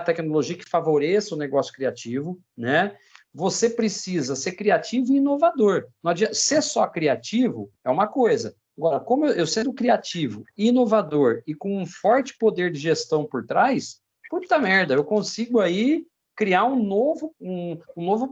tecnologia que favoreça o negócio criativo, né? Você precisa ser criativo e inovador. Não adianta, ser só criativo é uma coisa. Agora, como eu sendo criativo, inovador e com um forte poder de gestão por trás, puta merda, eu consigo aí criar um novo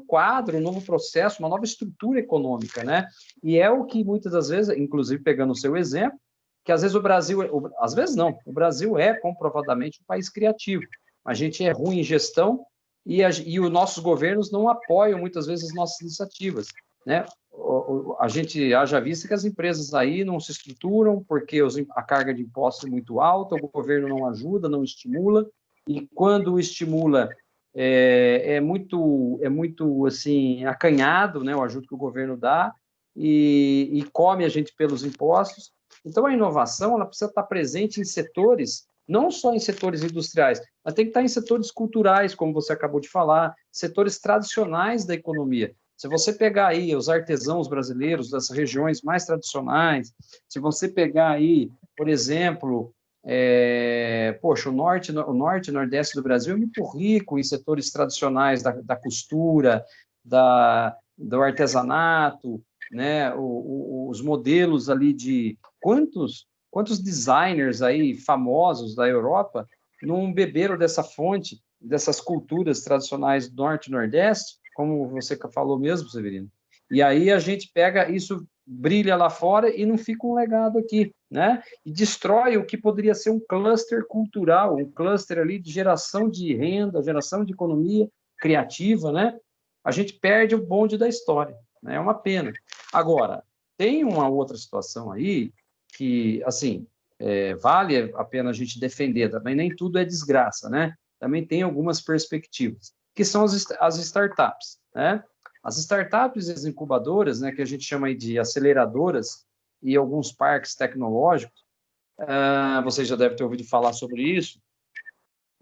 quadro, um novo processo, uma nova estrutura econômica, né? E é o que muitas das vezes, inclusive pegando o seu exemplo, que às vezes o Brasil é comprovadamente um país criativo. A gente é ruim em gestão e os nossos governos não apoiam muitas vezes as nossas iniciativas, né? A gente haja vista que as empresas aí não se estruturam porque a carga de impostos é muito alta, o governo não ajuda, não estimula, e quando estimula é muito assim acanhado, né, o ajuda que o governo dá e come a gente pelos impostos. Então a inovação ela precisa estar presente em setores não só em setores industriais, mas tem que estar em setores culturais, como você acabou de falar, setores tradicionais da economia. Se você pegar aí os artesãos brasileiros das regiões mais tradicionais, se você pegar aí, por exemplo, o norte e nordeste do Brasil é muito rico em setores tradicionais da costura, do artesanato, né? Os modelos ali de quantos designers aí famosos da Europa não beberam dessa fonte, dessas culturas tradicionais do norte e nordeste, como você falou mesmo, Severino. E aí a gente pega isso, brilha lá fora e não fica um legado aqui, né? E destrói o que poderia ser um cluster cultural, um cluster ali de geração de renda, geração de economia criativa, né? A gente perde o bonde da história, né? É uma pena. Agora, tem uma outra situação aí que, assim, vale a pena a gente defender também, nem tudo é desgraça, né? Também tem algumas perspectivas, que são as startups, né? As startups e as incubadoras, né, que a gente chama aí de aceleradoras e alguns parques tecnológicos, você já deve ter ouvido falar sobre isso,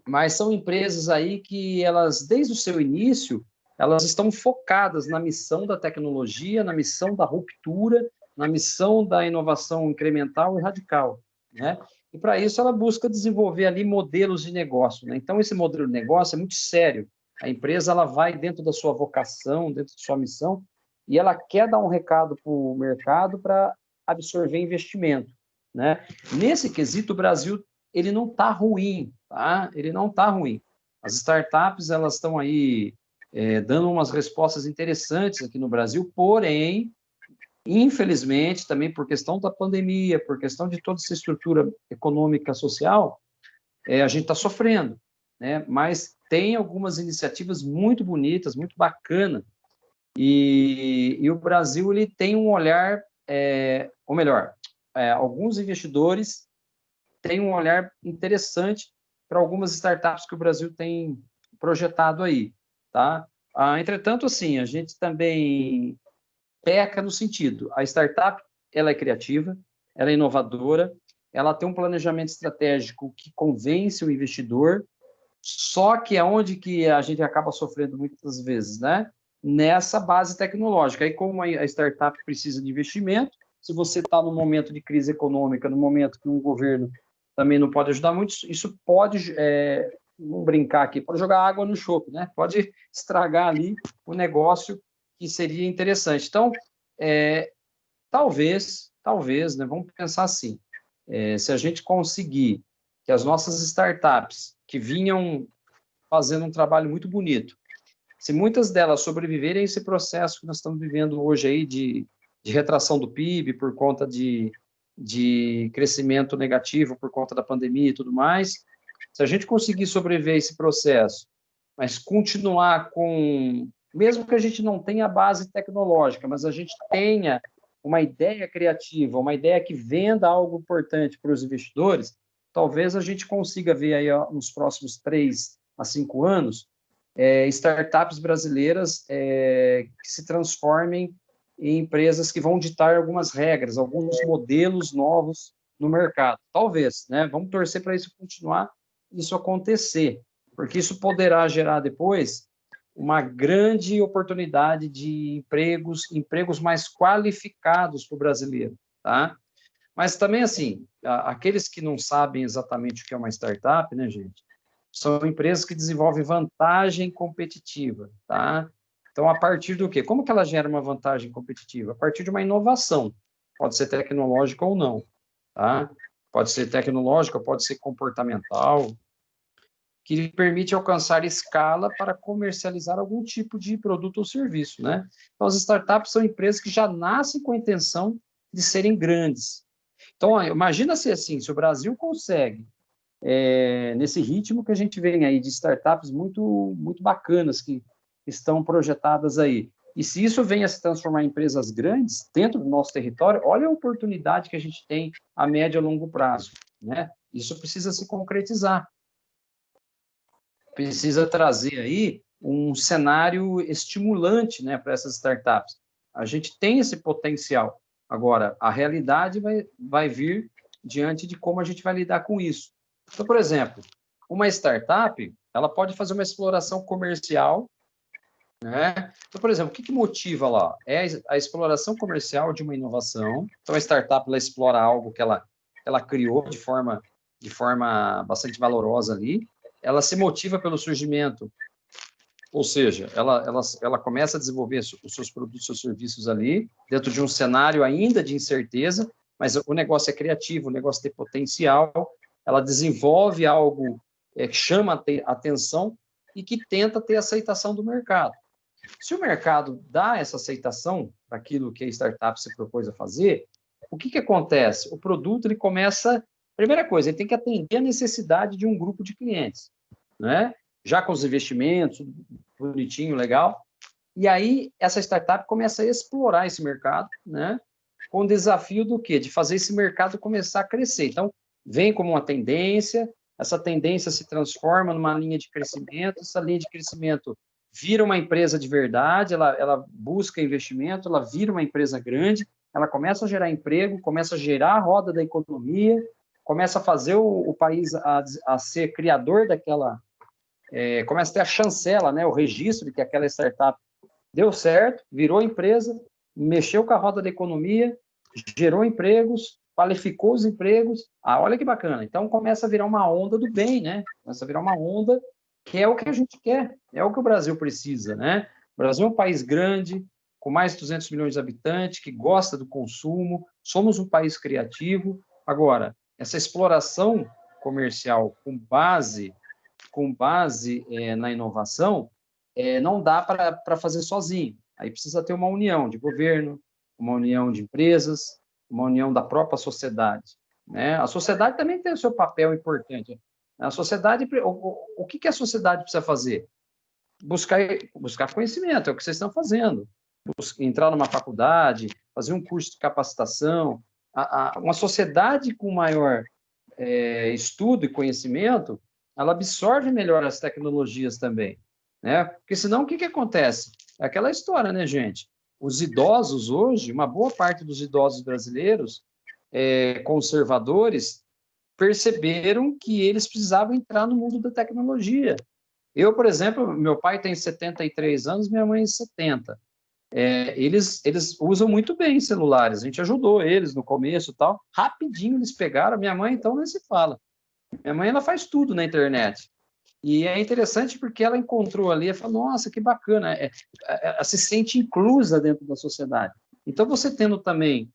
mas são empresas aí que elas, desde o seu início, elas estão focadas na missão da tecnologia, na missão da ruptura, na missão da inovação incremental e radical, né? E para isso ela busca desenvolver ali modelos de negócio, né? Então esse modelo de negócio é muito sério. A empresa ela vai dentro da sua vocação, dentro da sua missão, e ela quer dar um recado para o mercado para absorver investimento, né? Nesse quesito, o Brasil ele não está ruim, tá? Ele não está ruim. As startups elas estão aí dando umas respostas interessantes aqui no Brasil, porém, infelizmente, também por questão da pandemia, por questão de toda essa estrutura econômica social, a gente está sofrendo, né? Mas tem algumas iniciativas muito bonitas, muito bacanas, e o Brasil ele tem um olhar, ou melhor, alguns investidores têm um olhar interessante para algumas startups que o Brasil tem projetado aí, tá? Entretanto, assim, a gente também peca no sentido, a startup ela é criativa, ela é inovadora, ela tem um planejamento estratégico que convence o investidor, só que é onde que a gente acaba sofrendo muitas vezes, né? Nessa base tecnológica. Aí, como a startup precisa de investimento, se você está num momento de crise econômica, no momento que um governo também não pode ajudar muito, isso pode, vamos brincar aqui, pode jogar água no chope, né? Pode estragar ali o negócio que seria interessante. Então, talvez, né? Vamos pensar assim, se a gente conseguir que as nossas startups que vinham fazendo um trabalho muito bonito, se muitas delas sobreviverem a esse processo que nós estamos vivendo hoje aí de retração do PIB por conta de crescimento negativo por conta da pandemia e tudo mais, se a gente conseguir sobreviver a esse processo, mas continuar com, mesmo que a gente não tenha a base tecnológica, mas a gente tenha uma ideia criativa, uma ideia que venda algo importante para os investidores, talvez a gente consiga ver aí nos próximos 3 a 5 anos startups brasileiras que se transformem em empresas que vão ditar algumas regras, alguns modelos novos no mercado. Talvez, né? Vamos torcer para isso continuar, isso acontecer, porque isso poderá gerar depois uma grande oportunidade de empregos mais qualificados para o brasileiro, tá? Mas também, assim, aqueles que não sabem exatamente o que é uma startup, né, gente, são empresas que desenvolvem vantagem competitiva, tá? Então, a partir do quê? Como que ela gera uma vantagem competitiva? A partir de uma inovação, pode ser tecnológica ou não, tá? Pode ser tecnológica, pode ser comportamental, que lhe permite alcançar escala para comercializar algum tipo de produto ou serviço, né? Então, as startups são empresas que já nascem com a intenção de serem grandes. Então, imagina se assim, se o Brasil consegue, nesse ritmo que a gente vê aí de startups muito, muito bacanas que estão projetadas aí, e se isso vem a se transformar em empresas grandes dentro do nosso território, olha a oportunidade que a gente tem a médio e longo prazo, né? Isso precisa se concretizar. Precisa trazer aí um cenário estimulante, né, para essas startups. A gente tem esse potencial. Agora, a realidade vai vir diante de como a gente vai lidar com isso. Então, por exemplo, uma startup, ela pode fazer uma exploração comercial, né? Então, por exemplo, o que motiva lá? É a exploração comercial de uma inovação. Então, a startup, ela explora algo que ela criou de forma bastante valorosa ali. Ela se motiva pelo surgimento, ou seja, ela começa a desenvolver os seus produtos, seus serviços ali, dentro de um cenário ainda de incerteza, mas o negócio é criativo, o negócio tem potencial, ela desenvolve algo que chama a atenção e que tenta ter aceitação do mercado. Se o mercado dá essa aceitação para aquilo que a startup se propôs a fazer, o que acontece? O produto, ele começa... Primeira coisa, ele tem que atender a necessidade de um grupo de clientes, né? Já com os investimentos, bonitinho, legal. E aí, essa startup começa a explorar esse mercado, né? Com o desafio do quê? De fazer esse mercado começar a crescer. Então, vem como uma tendência, essa tendência se transforma numa linha de crescimento, essa linha de crescimento vira uma empresa de verdade, ela busca investimento, ela vira uma empresa grande, ela começa a gerar emprego, começa a gerar a roda da economia, começa a fazer o país a ser criador daquela... começa a ter a chancela, né, o registro de que aquela startup deu certo, virou empresa, mexeu com a roda da economia, gerou empregos, qualificou os empregos. Olha que bacana. Então, começa a virar uma onda do bem, né? Começa a virar uma onda que é o que a gente quer, é o que o Brasil precisa, né? O Brasil é um país grande, com mais de 200 milhões de habitantes, que gosta do consumo, somos um país criativo. Agora, essa exploração comercial com base na inovação, não dá para fazer sozinho. Aí precisa ter uma união de governo, uma união de empresas, uma união da própria sociedade, né? A sociedade também tem o seu papel importante. A sociedade, o que a sociedade precisa fazer? Buscar conhecimento, é o que vocês estão fazendo. Entrar numa faculdade, fazer um curso de capacitação. Uma sociedade com maior estudo e conhecimento, ela absorve melhor as tecnologias também, né? Porque senão o que acontece? É aquela história, né, gente? Os idosos hoje, uma boa parte dos idosos brasileiros conservadores perceberam que eles precisavam entrar no mundo da tecnologia. Eu, por exemplo, meu pai tem 73 anos, minha mãe 70. Eles usam muito bem celulares, a gente ajudou eles no começo e tal, rapidinho eles pegaram, minha mãe então nem se fala. Minha mãe, ela faz tudo na internet. E é interessante porque ela encontrou ali, ela falou, nossa, que bacana, ela se sente inclusa dentro da sociedade. Então, você tendo também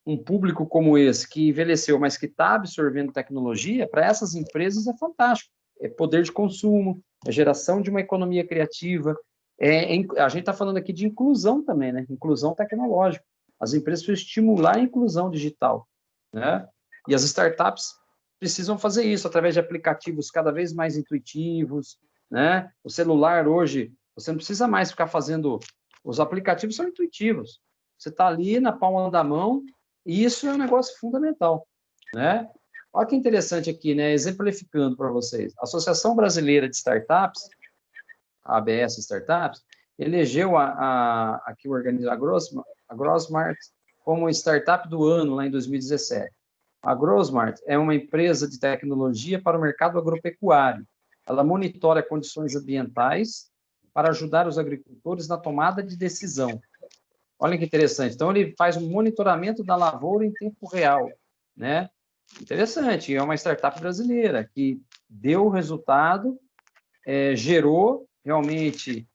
um público como esse, que envelheceu, mas que está absorvendo tecnologia, para essas empresas é fantástico. É poder de consumo, é geração de uma economia criativa. A gente está falando aqui de inclusão também, né? Inclusão tecnológica. As empresas precisam estimular a inclusão digital, né? E as startups precisam fazer isso através de aplicativos cada vez mais intuitivos, né? O celular hoje, você não precisa mais ficar fazendo... Os aplicativos são intuitivos. Você está ali na palma da mão, e isso é um negócio fundamental, né? Olha que interessante aqui, né? Exemplificando para vocês. A Associação Brasileira de Startups, a ABS Startups, elegeu a que organiza a Grossmart como Startup do Ano lá em 2017. A Grossmart é uma empresa de tecnologia para o mercado agropecuário. Ela monitora condições ambientais para ajudar os agricultores na tomada de decisão. Olha que interessante. Então, ele faz um monitoramento da lavoura em tempo real, né? Interessante. É uma startup brasileira que deu resultado, gerou realmente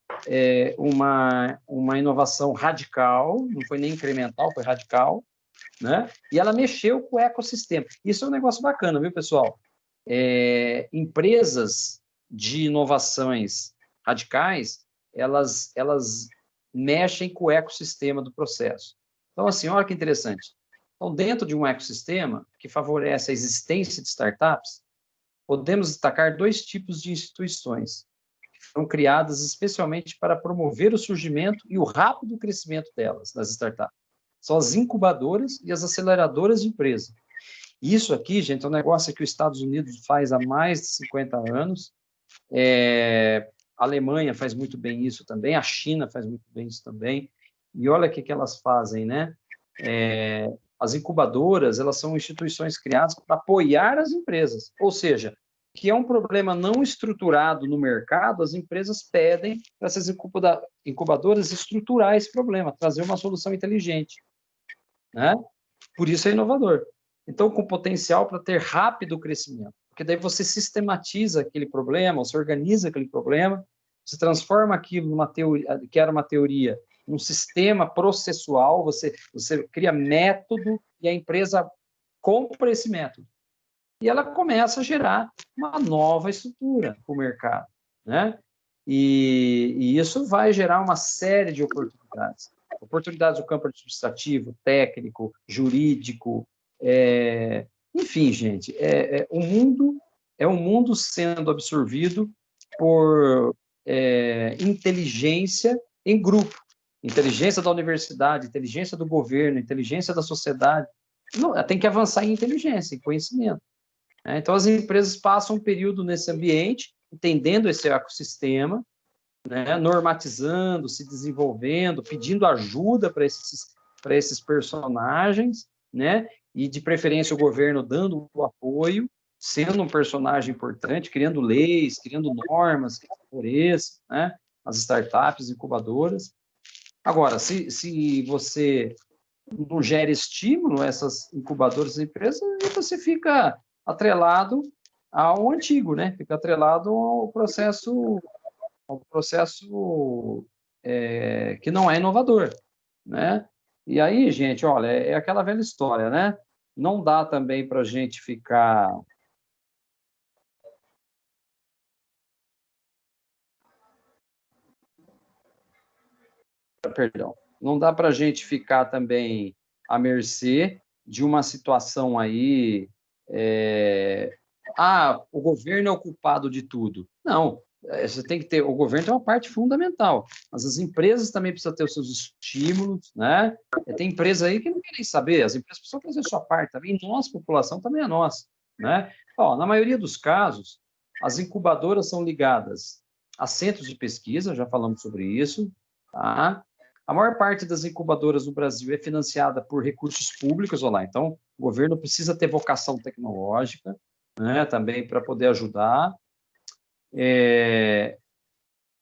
uma inovação radical, não foi nem incremental, foi radical, né? E ela mexeu com o ecossistema. Isso é um negócio bacana, viu, pessoal? Empresas de inovações radicais, elas mexem com o ecossistema do processo. Então, assim, olha que interessante. Então, dentro de um ecossistema que favorece a existência de startups, podemos destacar 2 tipos de instituições que foram criadas especialmente para promover o surgimento e o rápido crescimento delas, das startups. São as incubadoras e as aceleradoras de empresa. Isso aqui, gente, é um negócio que os Estados Unidos faz há mais de 50 anos. A Alemanha faz muito bem isso também, a China faz muito bem isso também. E olha o que elas fazem, né? as incubadoras, elas são instituições criadas para apoiar as empresas, ou seja, que é um problema não estruturado no mercado, as empresas pedem para essas incubadoras estruturar esse problema, trazer uma solução inteligente, né? Por isso é inovador. Então, com potencial para ter rápido crescimento, porque daí você sistematiza aquele problema, você organiza aquele problema, você transforma aquilo numa teoria, que era uma teoria, num sistema processual, você cria método e a empresa compra esse método. E ela começa a gerar uma nova estrutura para o mercado, né? E isso vai gerar uma série de oportunidades. Oportunidades no campo administrativo, técnico, jurídico, enfim, gente, o mundo sendo absorvido por inteligência em grupo, inteligência da universidade, inteligência do governo, inteligência da sociedade. Não, tem que avançar em inteligência, em conhecimento. Então, as empresas passam um período nesse ambiente, entendendo esse ecossistema, né, normatizando, se desenvolvendo, pedindo ajuda para esses personagens, né, e, de preferência, o governo dando o apoio, sendo um personagem importante, criando leis, criando normas que favoreçam, né, as startups, incubadoras. Agora, se você não gera estímulo a essas incubadoras e empresas, você fica atrelado ao antigo, né? Fica atrelado ao processo que não é inovador, né? E aí, gente, olha, é aquela velha história, né? Não dá também para a gente ficar... Perdão. Não dá para a gente ficar também à mercê de uma situação aí... o governo é o culpado de tudo. Não, você tem que ter... O governo tem uma parte fundamental, mas as empresas também precisam ter os seus estímulos, né? Tem empresa aí que não querem saber, as empresas precisam fazer a sua parte também, nossa população também é nossa, né? Na maioria dos casos, as incubadoras são ligadas a centros de pesquisa, já falamos sobre isso, tá? A maior parte das incubadoras no Brasil é financiada por recursos públicos, olha lá, então o governo precisa ter vocação tecnológica, né, também para poder ajudar.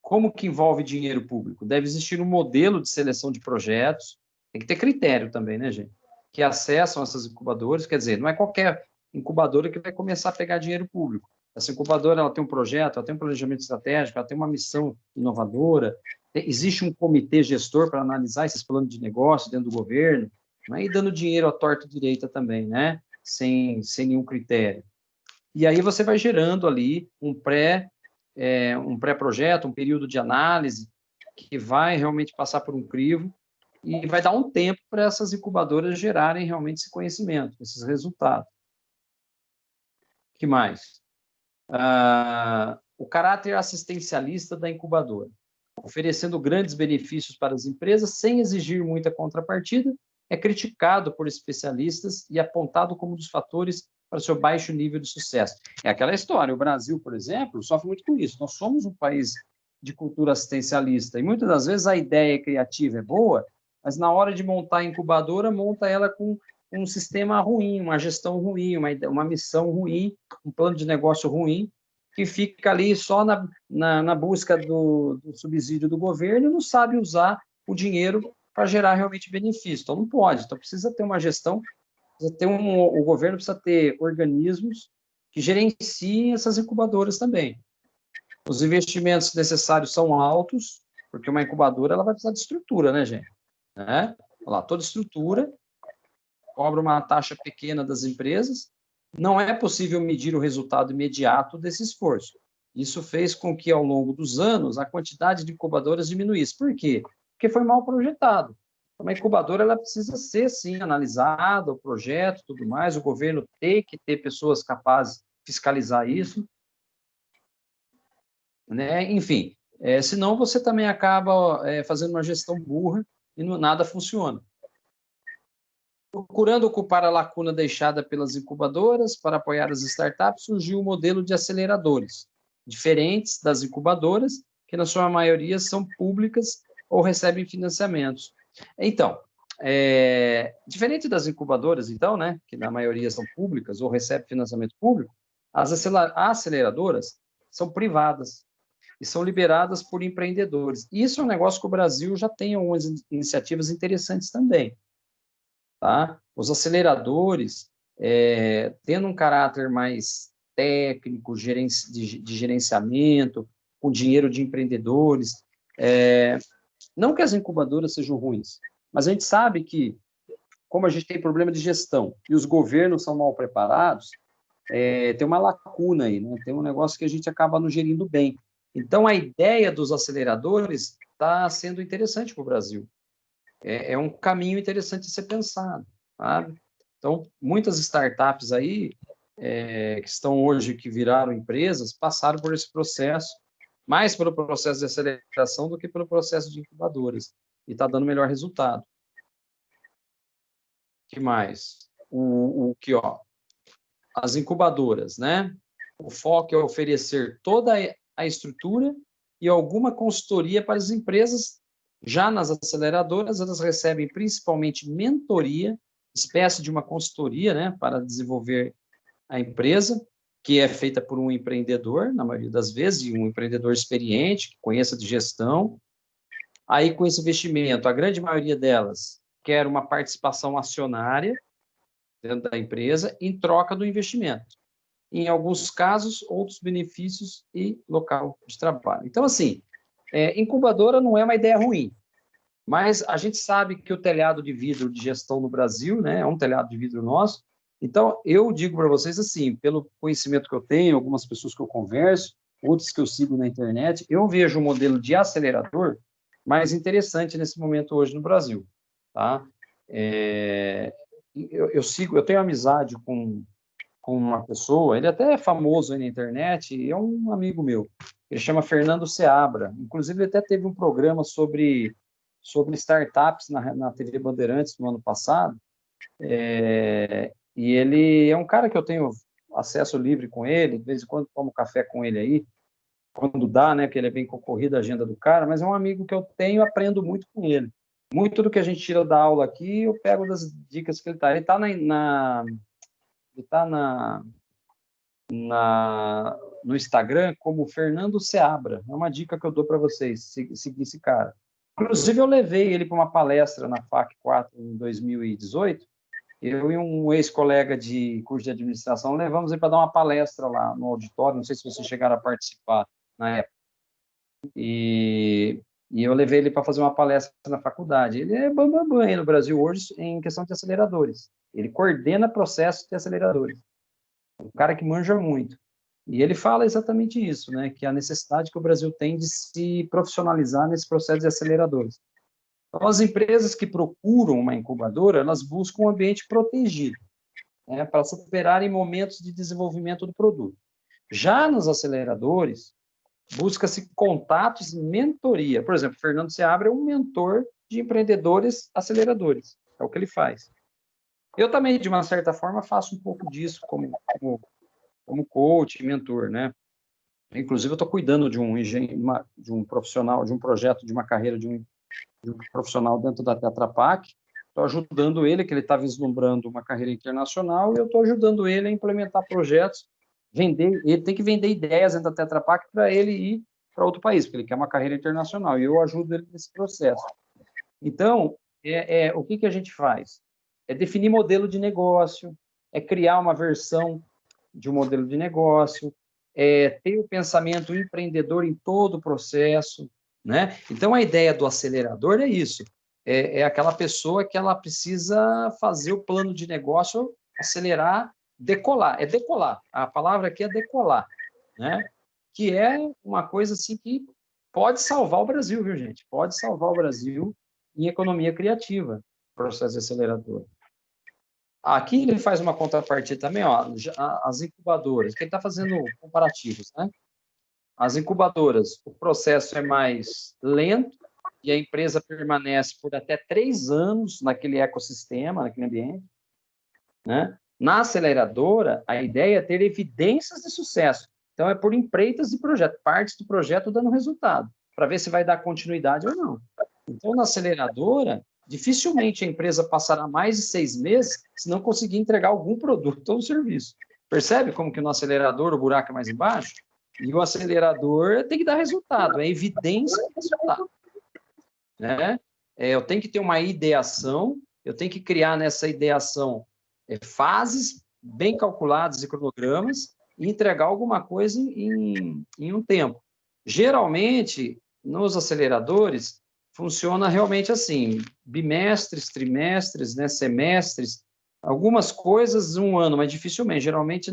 Como que envolve dinheiro público? Deve existir um modelo de seleção de projetos, tem que ter critério também, né, gente? Que acessam essas incubadoras, quer dizer, não é qualquer incubadora que vai começar a pegar dinheiro público. Essa incubadora, ela tem um projeto, ela tem um planejamento estratégico, ela tem uma missão inovadora, existe um comitê gestor para analisar esses planos de negócio dentro do governo, não é ir dando dinheiro à torta e direita também, né? Sem nenhum critério. E aí você vai gerando ali um pré-projeto, um período de análise, que vai realmente passar por um crivo e vai dar um tempo para essas incubadoras gerarem realmente esse conhecimento, esses resultados. O que mais? O caráter assistencialista da incubadora, oferecendo grandes benefícios para as empresas sem exigir muita contrapartida, é criticado por especialistas e apontado como um dos fatores para o seu baixo nível de sucesso. É aquela história, o Brasil, por exemplo, sofre muito com isso. Nós somos um país de cultura assistencialista e muitas das vezes a ideia criativa é boa, mas na hora de montar a incubadora, monta ela com um sistema ruim, uma gestão ruim, uma missão ruim, um plano de negócio ruim, que fica ali só na busca do subsídio do governo e não sabe usar o dinheiro para gerar realmente benefício. Então, não pode. Então, precisa ter uma gestão, o governo precisa ter organismos que gerenciem essas incubadoras também. Os investimentos necessários são altos, porque uma incubadora ela vai precisar de estrutura, né, gente? Olha lá, toda estrutura cobra uma taxa pequena das empresas, não é possível medir o resultado imediato desse esforço. Isso fez com que, ao longo dos anos, a quantidade de incubadoras diminuísse. Por quê? Porque foi mal projetado. Uma incubadora ela precisa ser, sim, analisada, o projeto, tudo mais, o governo tem que ter pessoas capazes de fiscalizar isso, né? Enfim, senão você também acaba fazendo uma gestão burra e nada funciona. Procurando ocupar a lacuna deixada pelas incubadoras para apoiar as startups, surgiu o modelo de aceleradores, diferentes das incubadoras, que na sua maioria são públicas ou recebem financiamentos. Então, Diferente das incubadoras, então, né, que na maioria são públicas ou recebem financiamento público, as aceleradoras são privadas e são liberadas por empreendedores. Isso é um negócio que o Brasil já tem algumas iniciativas interessantes também. Tá? Os aceleradores, tendo um caráter mais técnico, de gerenciamento, com dinheiro de empreendedores, não que as incubadoras sejam ruins, mas a gente sabe que, como a gente tem problema de gestão e os governos são mal preparados, tem uma lacuna aí, né? Tem um negócio que a gente acaba não gerindo bem. Então, a ideia dos aceleradores está sendo interessante para o Brasil. É um caminho interessante de ser pensado, sabe? Então, muitas startups aí, que estão hoje, que viraram empresas, passaram por esse processo, mais pelo processo de aceleração do que pelo processo de incubadoras, e está dando melhor resultado. O que mais? As incubadoras, né? O foco é oferecer toda a estrutura e alguma consultoria para as empresas. Já nas aceleradoras, elas recebem principalmente mentoria, espécie de uma consultoria, né, para desenvolver a empresa, que é feita por um empreendedor, na maioria das vezes, um empreendedor experiente, que conheça de gestão. Aí, com esse investimento, a grande maioria delas quer uma participação acionária dentro da empresa em troca do investimento. Em alguns casos, outros benefícios e local de trabalho. Então, assim, incubadora não é uma ideia ruim, mas a gente sabe que o telhado de vidro de gestão no Brasil, né, é um telhado de vidro nosso. Então, eu digo para vocês assim, pelo conhecimento que eu tenho, algumas pessoas que eu converso, outros que eu sigo na internet, eu vejo o modelo de acelerador mais interessante nesse momento hoje no Brasil, tá? Eu tenho amizade com uma pessoa, ele até é famoso aí na internet, e é um amigo meu, ele chama Fernando Seabra, inclusive ele até teve um programa sobre startups na TV Bandeirantes no ano passado, e ele é um cara que eu tenho acesso livre com ele, de vez em quando tomo café com ele aí, quando dá, né, porque ele é bem concorrido a agenda do cara, mas é um amigo que eu tenho e aprendo muito com ele. Muito do que a gente tira da aula aqui, eu pego das dicas que ele está. Ele está no Instagram como Fernando Seabra. É uma dica que eu dou para vocês, seguir esse cara. Inclusive, eu levei ele para uma palestra na FAC 4 em 2018. Eu e um ex-colega de curso de administração levamos ele para dar uma palestra lá no auditório. Não sei se vocês chegaram a participar na época. E eu levei ele para fazer uma palestra na faculdade. Ele é bambambam aí no Brasil hoje em questão de aceleradores. Ele coordena processos de aceleradores. Um cara que manja muito. E ele fala exatamente isso, né? Que a necessidade que o Brasil tem de se profissionalizar nesse processo de aceleradores. Então, as empresas que procuram uma incubadora, elas buscam um ambiente protegido, né, para superarem momentos de desenvolvimento do produto. Já nos aceleradores, busca-se contatos e mentoria. Por exemplo, Fernando Seabra é um mentor de empreendedores aceleradores. É o que ele faz. Eu também, de uma certa forma, faço um pouco disso como coach, mentor, né? Inclusive, eu estou cuidando de um profissional, de um projeto, de uma carreira de um profissional dentro da Tetra Pak. Estou ajudando ele, que ele está vislumbrando uma carreira internacional, e eu estou ajudando ele a implementar projetos, ele tem que vender ideias dentro da Tetra Pak para ele ir para outro país, porque ele quer uma carreira internacional, e eu ajudo ele nesse processo. Então, o que a gente faz? É definir modelo de negócio, é criar uma versão de um modelo de negócio, ter o pensamento empreendedor em todo o processo, né? Então, a ideia do acelerador é isso, é aquela pessoa que ela precisa fazer o plano de negócio, acelerar, decolar, decolar, a palavra aqui é decolar, né? Que é uma coisa assim que pode salvar o Brasil, viu, gente? Pode salvar o Brasil em economia criativa, processo de acelerador. Aqui ele faz uma contrapartida também, ó, as incubadoras, que ele está fazendo comparativos, né? As incubadoras, o processo é mais lento e a empresa permanece por até 3 anos naquele ecossistema, naquele ambiente, né? Na aceleradora, a ideia é ter evidências de sucesso. Então, é por empreitas de projeto, partes do projeto dando resultado, para ver se vai dar continuidade ou não. Então, na aceleradora, dificilmente a empresa passará mais de 6 meses se não conseguir entregar algum produto ou serviço. Percebe como que no acelerador o buraco é mais embaixo? E o acelerador tem que dar resultado, é evidência de resultado. Né? Eu tenho que ter uma ideação, eu tenho que criar nessa ideação fases bem calculadas e cronogramas e entregar alguma coisa em um tempo. Geralmente, nos aceleradores, funciona realmente assim, bimestres, trimestres, né, semestres, algumas coisas um ano, mas dificilmente. Geralmente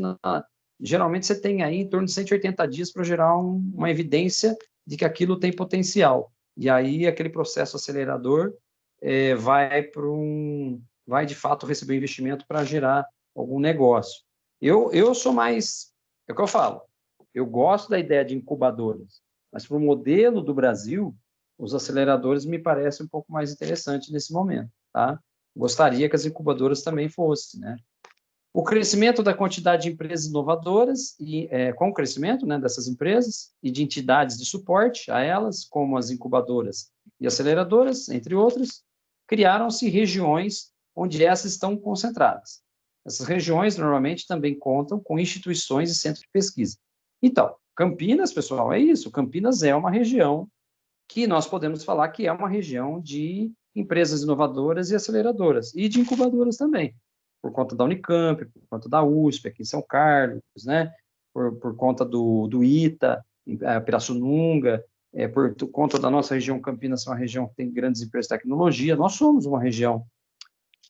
você tem aí em torno de 180 dias para gerar uma evidência de que aquilo tem potencial. E aí aquele processo acelerador vai de fato receber investimento para gerar algum negócio. Eu sou mais, é o que eu falo, eu gosto da ideia de incubadoras, mas para o modelo do Brasil, os aceleradores me parecem um pouco mais interessantes nesse momento, tá? Gostaria que as incubadoras também fossem, né? O crescimento da quantidade de empresas inovadoras e com o crescimento, né, dessas empresas e de entidades de suporte a elas, como as incubadoras e aceleradoras, entre outras, criaram-se regiões onde essas estão concentradas. Essas regiões normalmente também contam com instituições e centros de pesquisa. Então, Campinas, pessoal, é isso. Campinas é uma região que nós podemos falar que é uma região de empresas inovadoras e aceleradoras, e de incubadoras também, por conta da Unicamp, por conta da USP, aqui em São Carlos, né? por conta do ITA, Pirassununga, por conta da nossa região Campinas, uma região que tem grandes empresas de tecnologia. Nós somos uma região,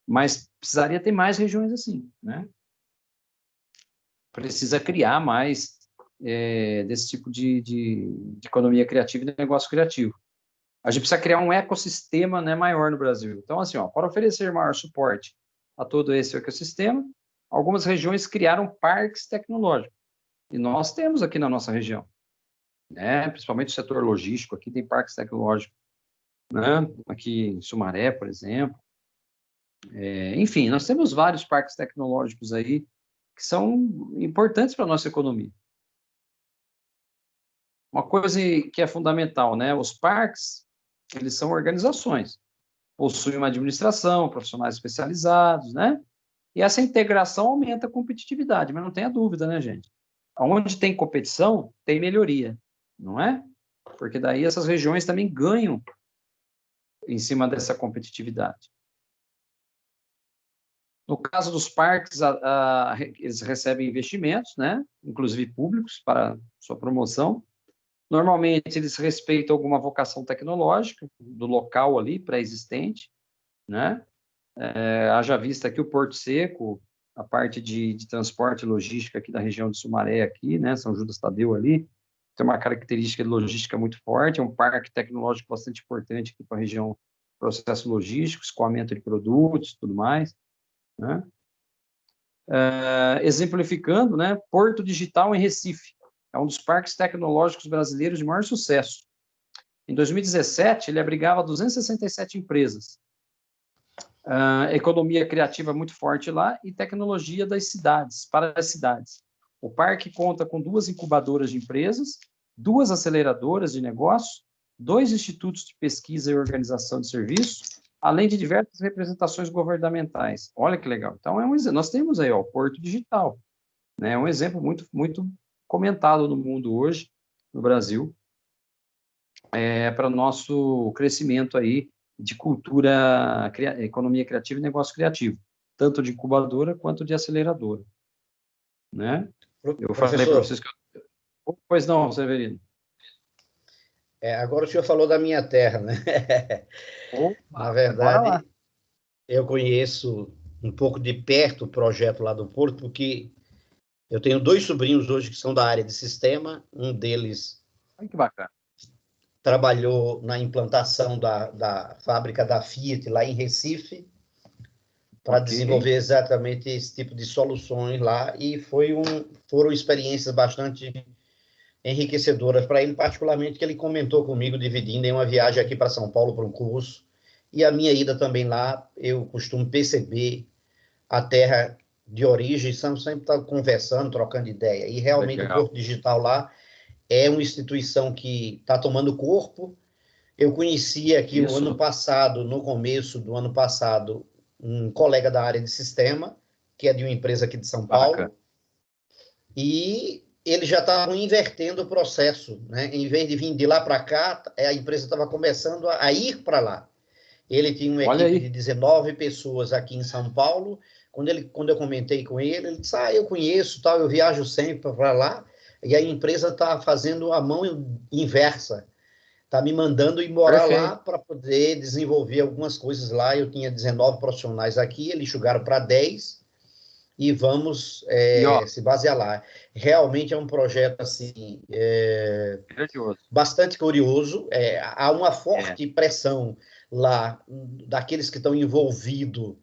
mas precisaria ter mais regiões assim, né? Precisa criar mais desse tipo de economia criativa e de negócio criativo. A gente precisa criar um ecossistema, né, maior no Brasil. Então, assim, para oferecer maior suporte a todo esse ecossistema, algumas regiões criaram parques tecnológicos. E nós temos aqui na nossa região, né? Principalmente o setor logístico, aqui tem parques tecnológicos, né? Aqui em Sumaré, por exemplo. Enfim, nós temos vários parques tecnológicos aí que são importantes para a nossa economia. Uma coisa que é fundamental, né? Os parques, eles são organizações, possuem uma administração, profissionais especializados, né? E essa integração aumenta a competitividade, mas não tenha dúvida, né, gente? Onde tem competição, tem melhoria, não é? Porque daí essas regiões também ganham em cima dessa competitividade. No caso dos parques, eles recebem investimentos, né? Inclusive públicos, para sua promoção. Normalmente, eles respeitam alguma vocação tecnológica do local ali, pré-existente, né? Haja vista aqui o Porto Seco, a parte de transporte e logística aqui da região de Sumaré, aqui, né? São Judas Tadeu ali, tem uma característica de logística muito forte, é um parque tecnológico bastante importante aqui para a região, processo logístico, escoamento de produtos, tudo mais, né? Exemplificando, né? Porto Digital em Recife, é um dos parques tecnológicos brasileiros de maior sucesso. Em 2017, ele abrigava 267 empresas. Economia criativa muito forte lá e tecnologia das cidades, para as cidades. O parque conta com 2 incubadoras de empresas, 2 aceleradoras de negócios, 2 institutos de pesquisa e organização de serviços, além de diversas representações governamentais. Olha que legal. Então, nós temos aí o Porto Digital, né? É um exemplo muito, muito comentado no mundo hoje, no Brasil, para o nosso crescimento aí de cultura, economia criativa e negócio criativo, tanto de incubadora quanto de aceleradora, né? Eu falei para vocês que Pois não, Severino. Agora o senhor falou da minha terra, né? Na verdade, eu conheço um pouco de perto o projeto lá do Porto, porque eu tenho 2 sobrinhos hoje que são da área de sistema. Um deles que bacana. Trabalhou na implantação da fábrica da Fiat lá em Recife, para desenvolver exatamente esse tipo de soluções lá, e foram experiências bastante enriquecedoras para ele, particularmente, que ele comentou comigo, dividindo em uma viagem aqui para São Paulo para um curso, e a minha ida também lá, eu costumo perceber a terra de origem, sempre está conversando, trocando ideia, e realmente o Porto Digital lá é uma instituição que está tomando corpo. Eu conheci aqui o ano passado, no começo do ano passado, um colega da área de sistema, que é de uma empresa aqui de São Paulo, e eles já estavam invertendo o processo, né? Em vez de vir de lá para cá, a empresa estava começando a ir para lá. Ele tinha uma equipe de 19 pessoas aqui em São Paulo. Quando eu comentei com ele, ele disse, eu conheço, tal, eu viajo sempre para lá, e a empresa está fazendo a mão inversa. Está me mandando ir morar lá para poder desenvolver algumas coisas lá. Eu tinha 19 profissionais aqui, eles enxugaram para 10 e vamos se basear lá. Realmente é um projeto assim, bastante curioso. Há uma forte pressão lá daqueles que estão envolvidos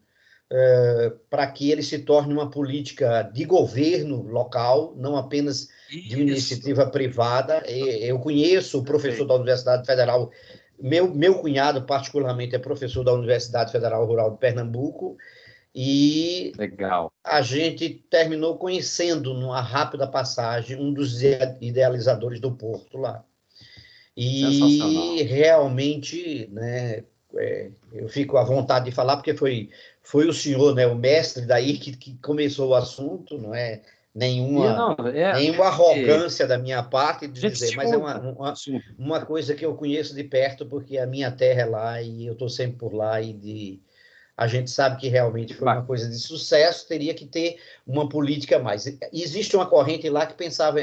para que ele se torne uma política de governo local, não apenas de uma iniciativa privada. Eu conheço o professor da Universidade Federal, meu cunhado particularmente é professor da Universidade Federal Rural de Pernambuco, e a gente terminou conhecendo, numa rápida passagem, um dos idealizadores do Porto lá. E realmente, né, eu fico à vontade de falar, porque foi o senhor, né, o mestre daí, que começou o assunto, não é nenhuma arrogância da minha parte de dizer, mas é uma coisa que eu conheço de perto, porque a minha terra é lá e eu estou sempre por lá, e a gente sabe que realmente foi uma coisa de sucesso, teria que ter uma política a mais. Existe uma corrente lá que pensava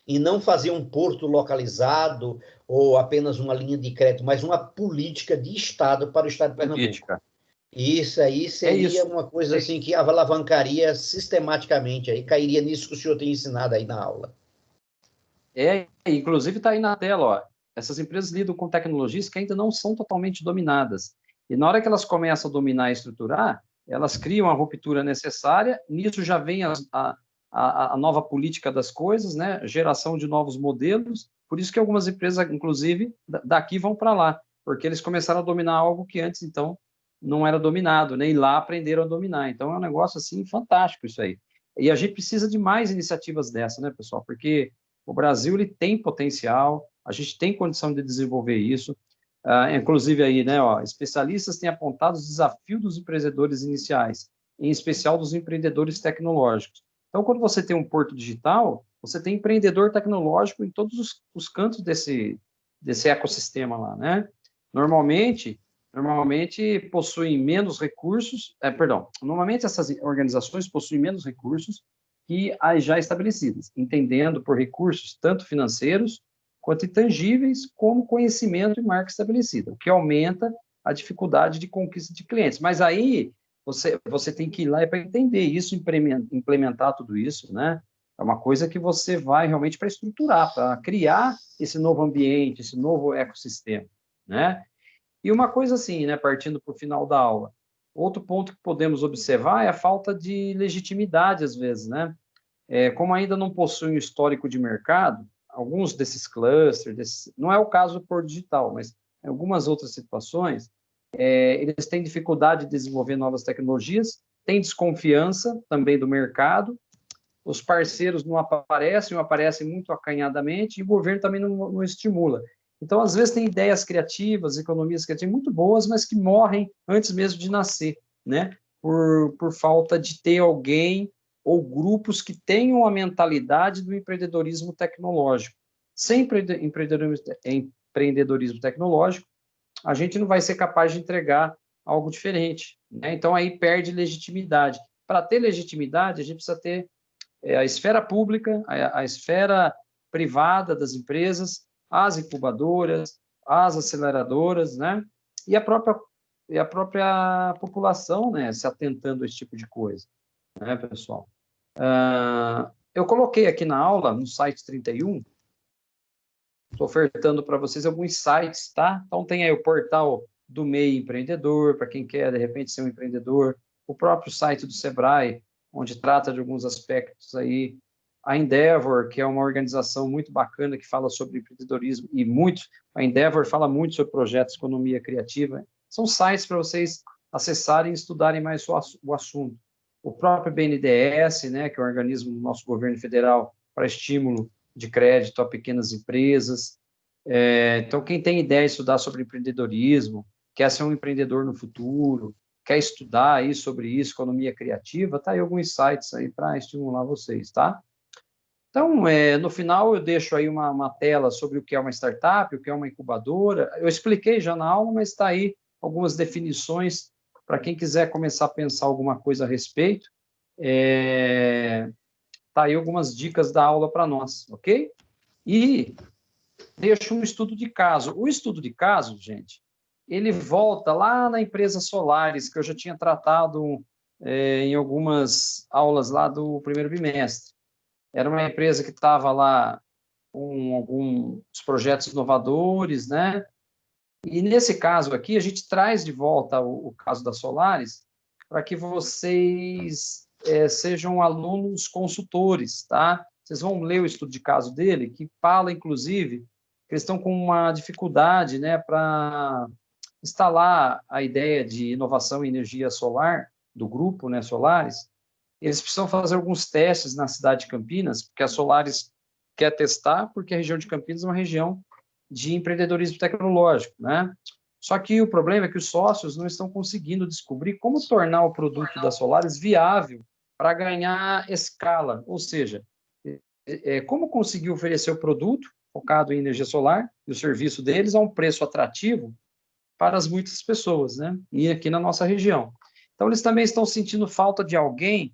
em não fazer um porto localizado ou apenas uma linha de crédito, mas uma política de Estado para o Estado de Pernambuco. E isso aí seria uma coisa assim que alavancaria sistematicamente, aí cairia nisso que o senhor tem ensinado aí na aula. Inclusive está aí na tela, ó. Essas empresas lidam com tecnologias que ainda não são totalmente dominadas. E na hora que elas começam a dominar e estruturar, elas criam a ruptura necessária, nisso já vem a nova política das coisas, né? Geração de novos modelos. Por isso que algumas empresas, inclusive, daqui vão para lá, porque eles começaram a dominar algo que antes, então, não era dominado, né? E lá aprenderam a dominar. Então, é um negócio, assim, fantástico isso aí. E a gente precisa de mais iniciativas dessa, né, pessoal? Porque o Brasil, ele tem potencial, a gente tem condição de desenvolver isso. Inclusive, aí, né, especialistas têm apontado os desafios dos empreendedores iniciais, em especial dos empreendedores tecnológicos. Então, quando você tem um porto digital, você tem empreendedor tecnológico em todos os cantos desse ecossistema lá, né? Normalmente possuem menos recursos, normalmente essas organizações possuem menos recursos que as já estabelecidas, entendendo por recursos tanto financeiros quanto intangíveis, como conhecimento e marca estabelecida, o que aumenta a dificuldade de conquista de clientes. Mas aí você tem que ir lá para entender isso, implementar tudo isso, né? É uma coisa que você vai realmente para estruturar, para criar esse novo ambiente, esse novo ecossistema, né? E uma coisa assim, né, partindo para o final da aula, outro ponto que podemos observar é a falta de legitimidade, às vezes, né? Como ainda não possui um histórico de mercado, alguns desses clusters, não é o caso do Porto Digital, mas em algumas outras situações, eles têm dificuldade de desenvolver novas tecnologias, têm desconfiança também do mercado, os parceiros não aparecem, ou aparecem muito acanhadamente, e o governo também não estimula. Então, às vezes, tem ideias criativas, economias criativas muito boas, mas que morrem antes mesmo de nascer, né? Por falta de ter alguém ou grupos que tenham a mentalidade do empreendedorismo tecnológico. Sem empreendedorismo tecnológico, a gente não vai ser capaz de entregar algo diferente, né? Então, aí perde legitimidade. Para ter legitimidade, a gente precisa ter a esfera pública, a esfera privada das empresas, as incubadoras, as aceleradoras, né? E a própria população, né, se atentando a esse tipo de coisa, né, pessoal? Eu coloquei aqui na aula, no site 31, estou ofertando para vocês alguns sites, tá? Então, tem aí o portal do MEI Empreendedor, para quem quer, de repente, ser um empreendedor, o próprio site do Sebrae, onde trata de alguns aspectos aí, a Endeavor, que é uma organização muito bacana que fala sobre empreendedorismo, e a Endeavor fala muito sobre projetos de economia criativa. São sites para vocês acessarem e estudarem mais o assunto. O próprio BNDES, né, que é um organismo do nosso governo federal para estímulo de crédito a pequenas empresas. Então, quem tem ideia de estudar sobre empreendedorismo, quer ser um empreendedor no futuro, quer estudar aí sobre isso, economia criativa, tá aí alguns sites aí para estimular vocês, tá? Então, no final, eu deixo aí uma tela sobre o que é uma startup, o que é uma incubadora. Eu expliquei já na aula, mas está aí algumas definições para quem quiser começar a pensar alguma coisa a respeito. Tá aí algumas dicas da aula para nós, ok? E deixo um estudo de caso. O estudo de caso, gente, ele volta lá na empresa Solaris, que eu já tinha tratado em algumas aulas lá do primeiro bimestre. Era uma empresa que estava lá com alguns projetos inovadores, né? E nesse caso aqui, a gente traz de volta o caso da Solaris para que vocês sejam alunos consultores, tá? Vocês vão ler o estudo de caso dele, que fala, inclusive, que eles estão com uma dificuldade, né, para instalar a ideia de inovação em energia solar do grupo, né, Solaris. Eles precisam fazer alguns testes na cidade de Campinas, porque a Solaris quer testar, porque a região de Campinas é uma região de empreendedorismo tecnológico, né? Só que o problema é que os sócios não estão conseguindo descobrir como tornar o produto da Solaris viável para ganhar escala, ou seja, como conseguir oferecer o produto focado em energia solar e o serviço deles a um preço atrativo para as muitas pessoas, né? E aqui na nossa região. Então, eles também estão sentindo falta de alguém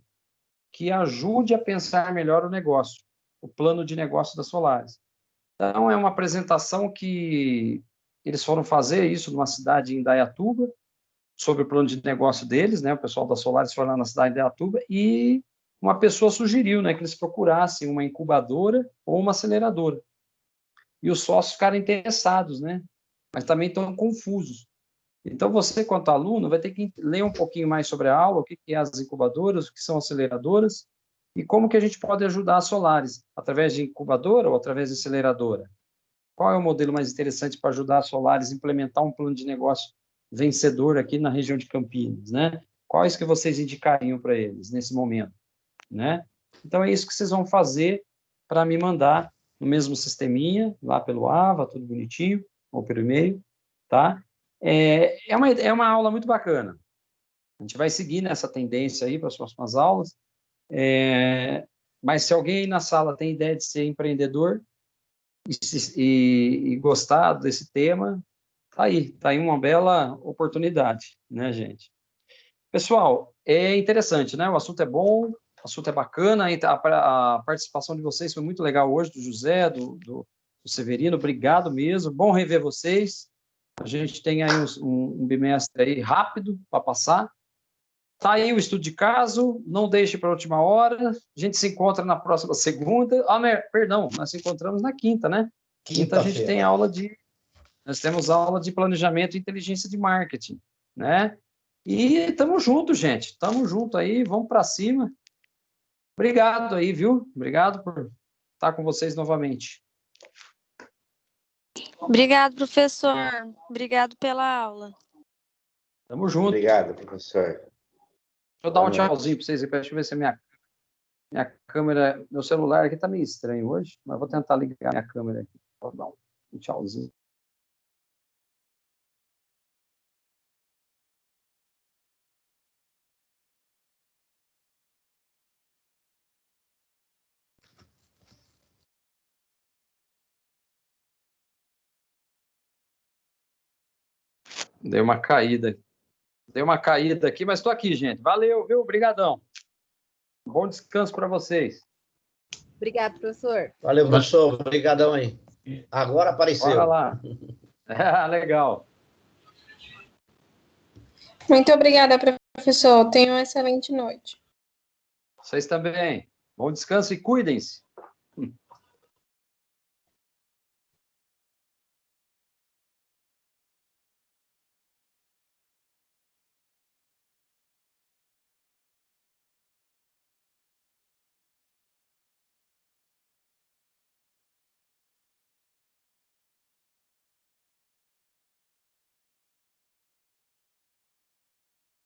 que ajude a pensar melhor o negócio, o plano de negócio da Solaris. Então, é uma apresentação que eles foram fazer isso numa cidade em Indaiatuba, sobre o plano de negócio deles, né? O pessoal da Solaris foi lá na cidade de Indaiatuba e uma pessoa sugeriu, né, que eles procurassem uma incubadora ou uma aceleradora. E os sócios ficaram interessados, né? Mas também estão confusos. Então, você, quanto aluno, vai ter que ler um pouquinho mais sobre a aula, o que é as incubadoras, o que são aceleradoras, e como que a gente pode ajudar a Solaris, através de incubadora ou através de aceleradora. Qual é o modelo mais interessante para ajudar a Solaris a implementar um plano de negócio vencedor aqui na região de Campinas, né? Quais que vocês indicariam para eles nesse momento, né? Então, é isso que vocês vão fazer para me mandar no mesmo sisteminha, lá pelo AVA, tudo bonitinho, ou pelo e-mail, tá? É uma aula muito bacana. A gente vai seguir nessa tendência aí para as próximas aulas. Mas se alguém aí na sala tem ideia de ser empreendedor e gostar desse tema, tá aí uma bela oportunidade, né, gente? Pessoal, é interessante, né? O assunto é bom, o assunto é bacana, a participação de vocês foi muito legal hoje, do José, do Severino, obrigado mesmo, bom rever vocês. A gente tem aí um bimestre aí rápido para passar. Tá aí o estudo de caso, não deixe para a última hora. A gente se encontra na próxima segunda. Perdão, nós se encontramos na quinta, né? Quinta a gente tem nós temos aula de planejamento e inteligência de marketing, né? E estamos juntos, gente. Estamos juntos aí, vamos para cima. Obrigado aí, viu? Obrigado por estar com vocês novamente. Obrigado, professor. Obrigado pela aula. Tamo junto. Obrigado, professor. Deixa eu dar um tchauzinho para vocês. Deixa eu ver se a minha câmera... Meu celular aqui tá meio estranho hoje, mas vou tentar ligar minha câmera aqui. Vou dar um tchauzinho. Dei uma caída aqui, mas estou aqui, gente. Valeu, viu? Obrigadão. Bom descanso para vocês. Obrigado, professor. Valeu, professor. Obrigadão aí. Agora apareceu. Bora lá. Legal. Muito obrigada, professor. Tenha uma excelente noite. Vocês também. Bom descanso e cuidem-se.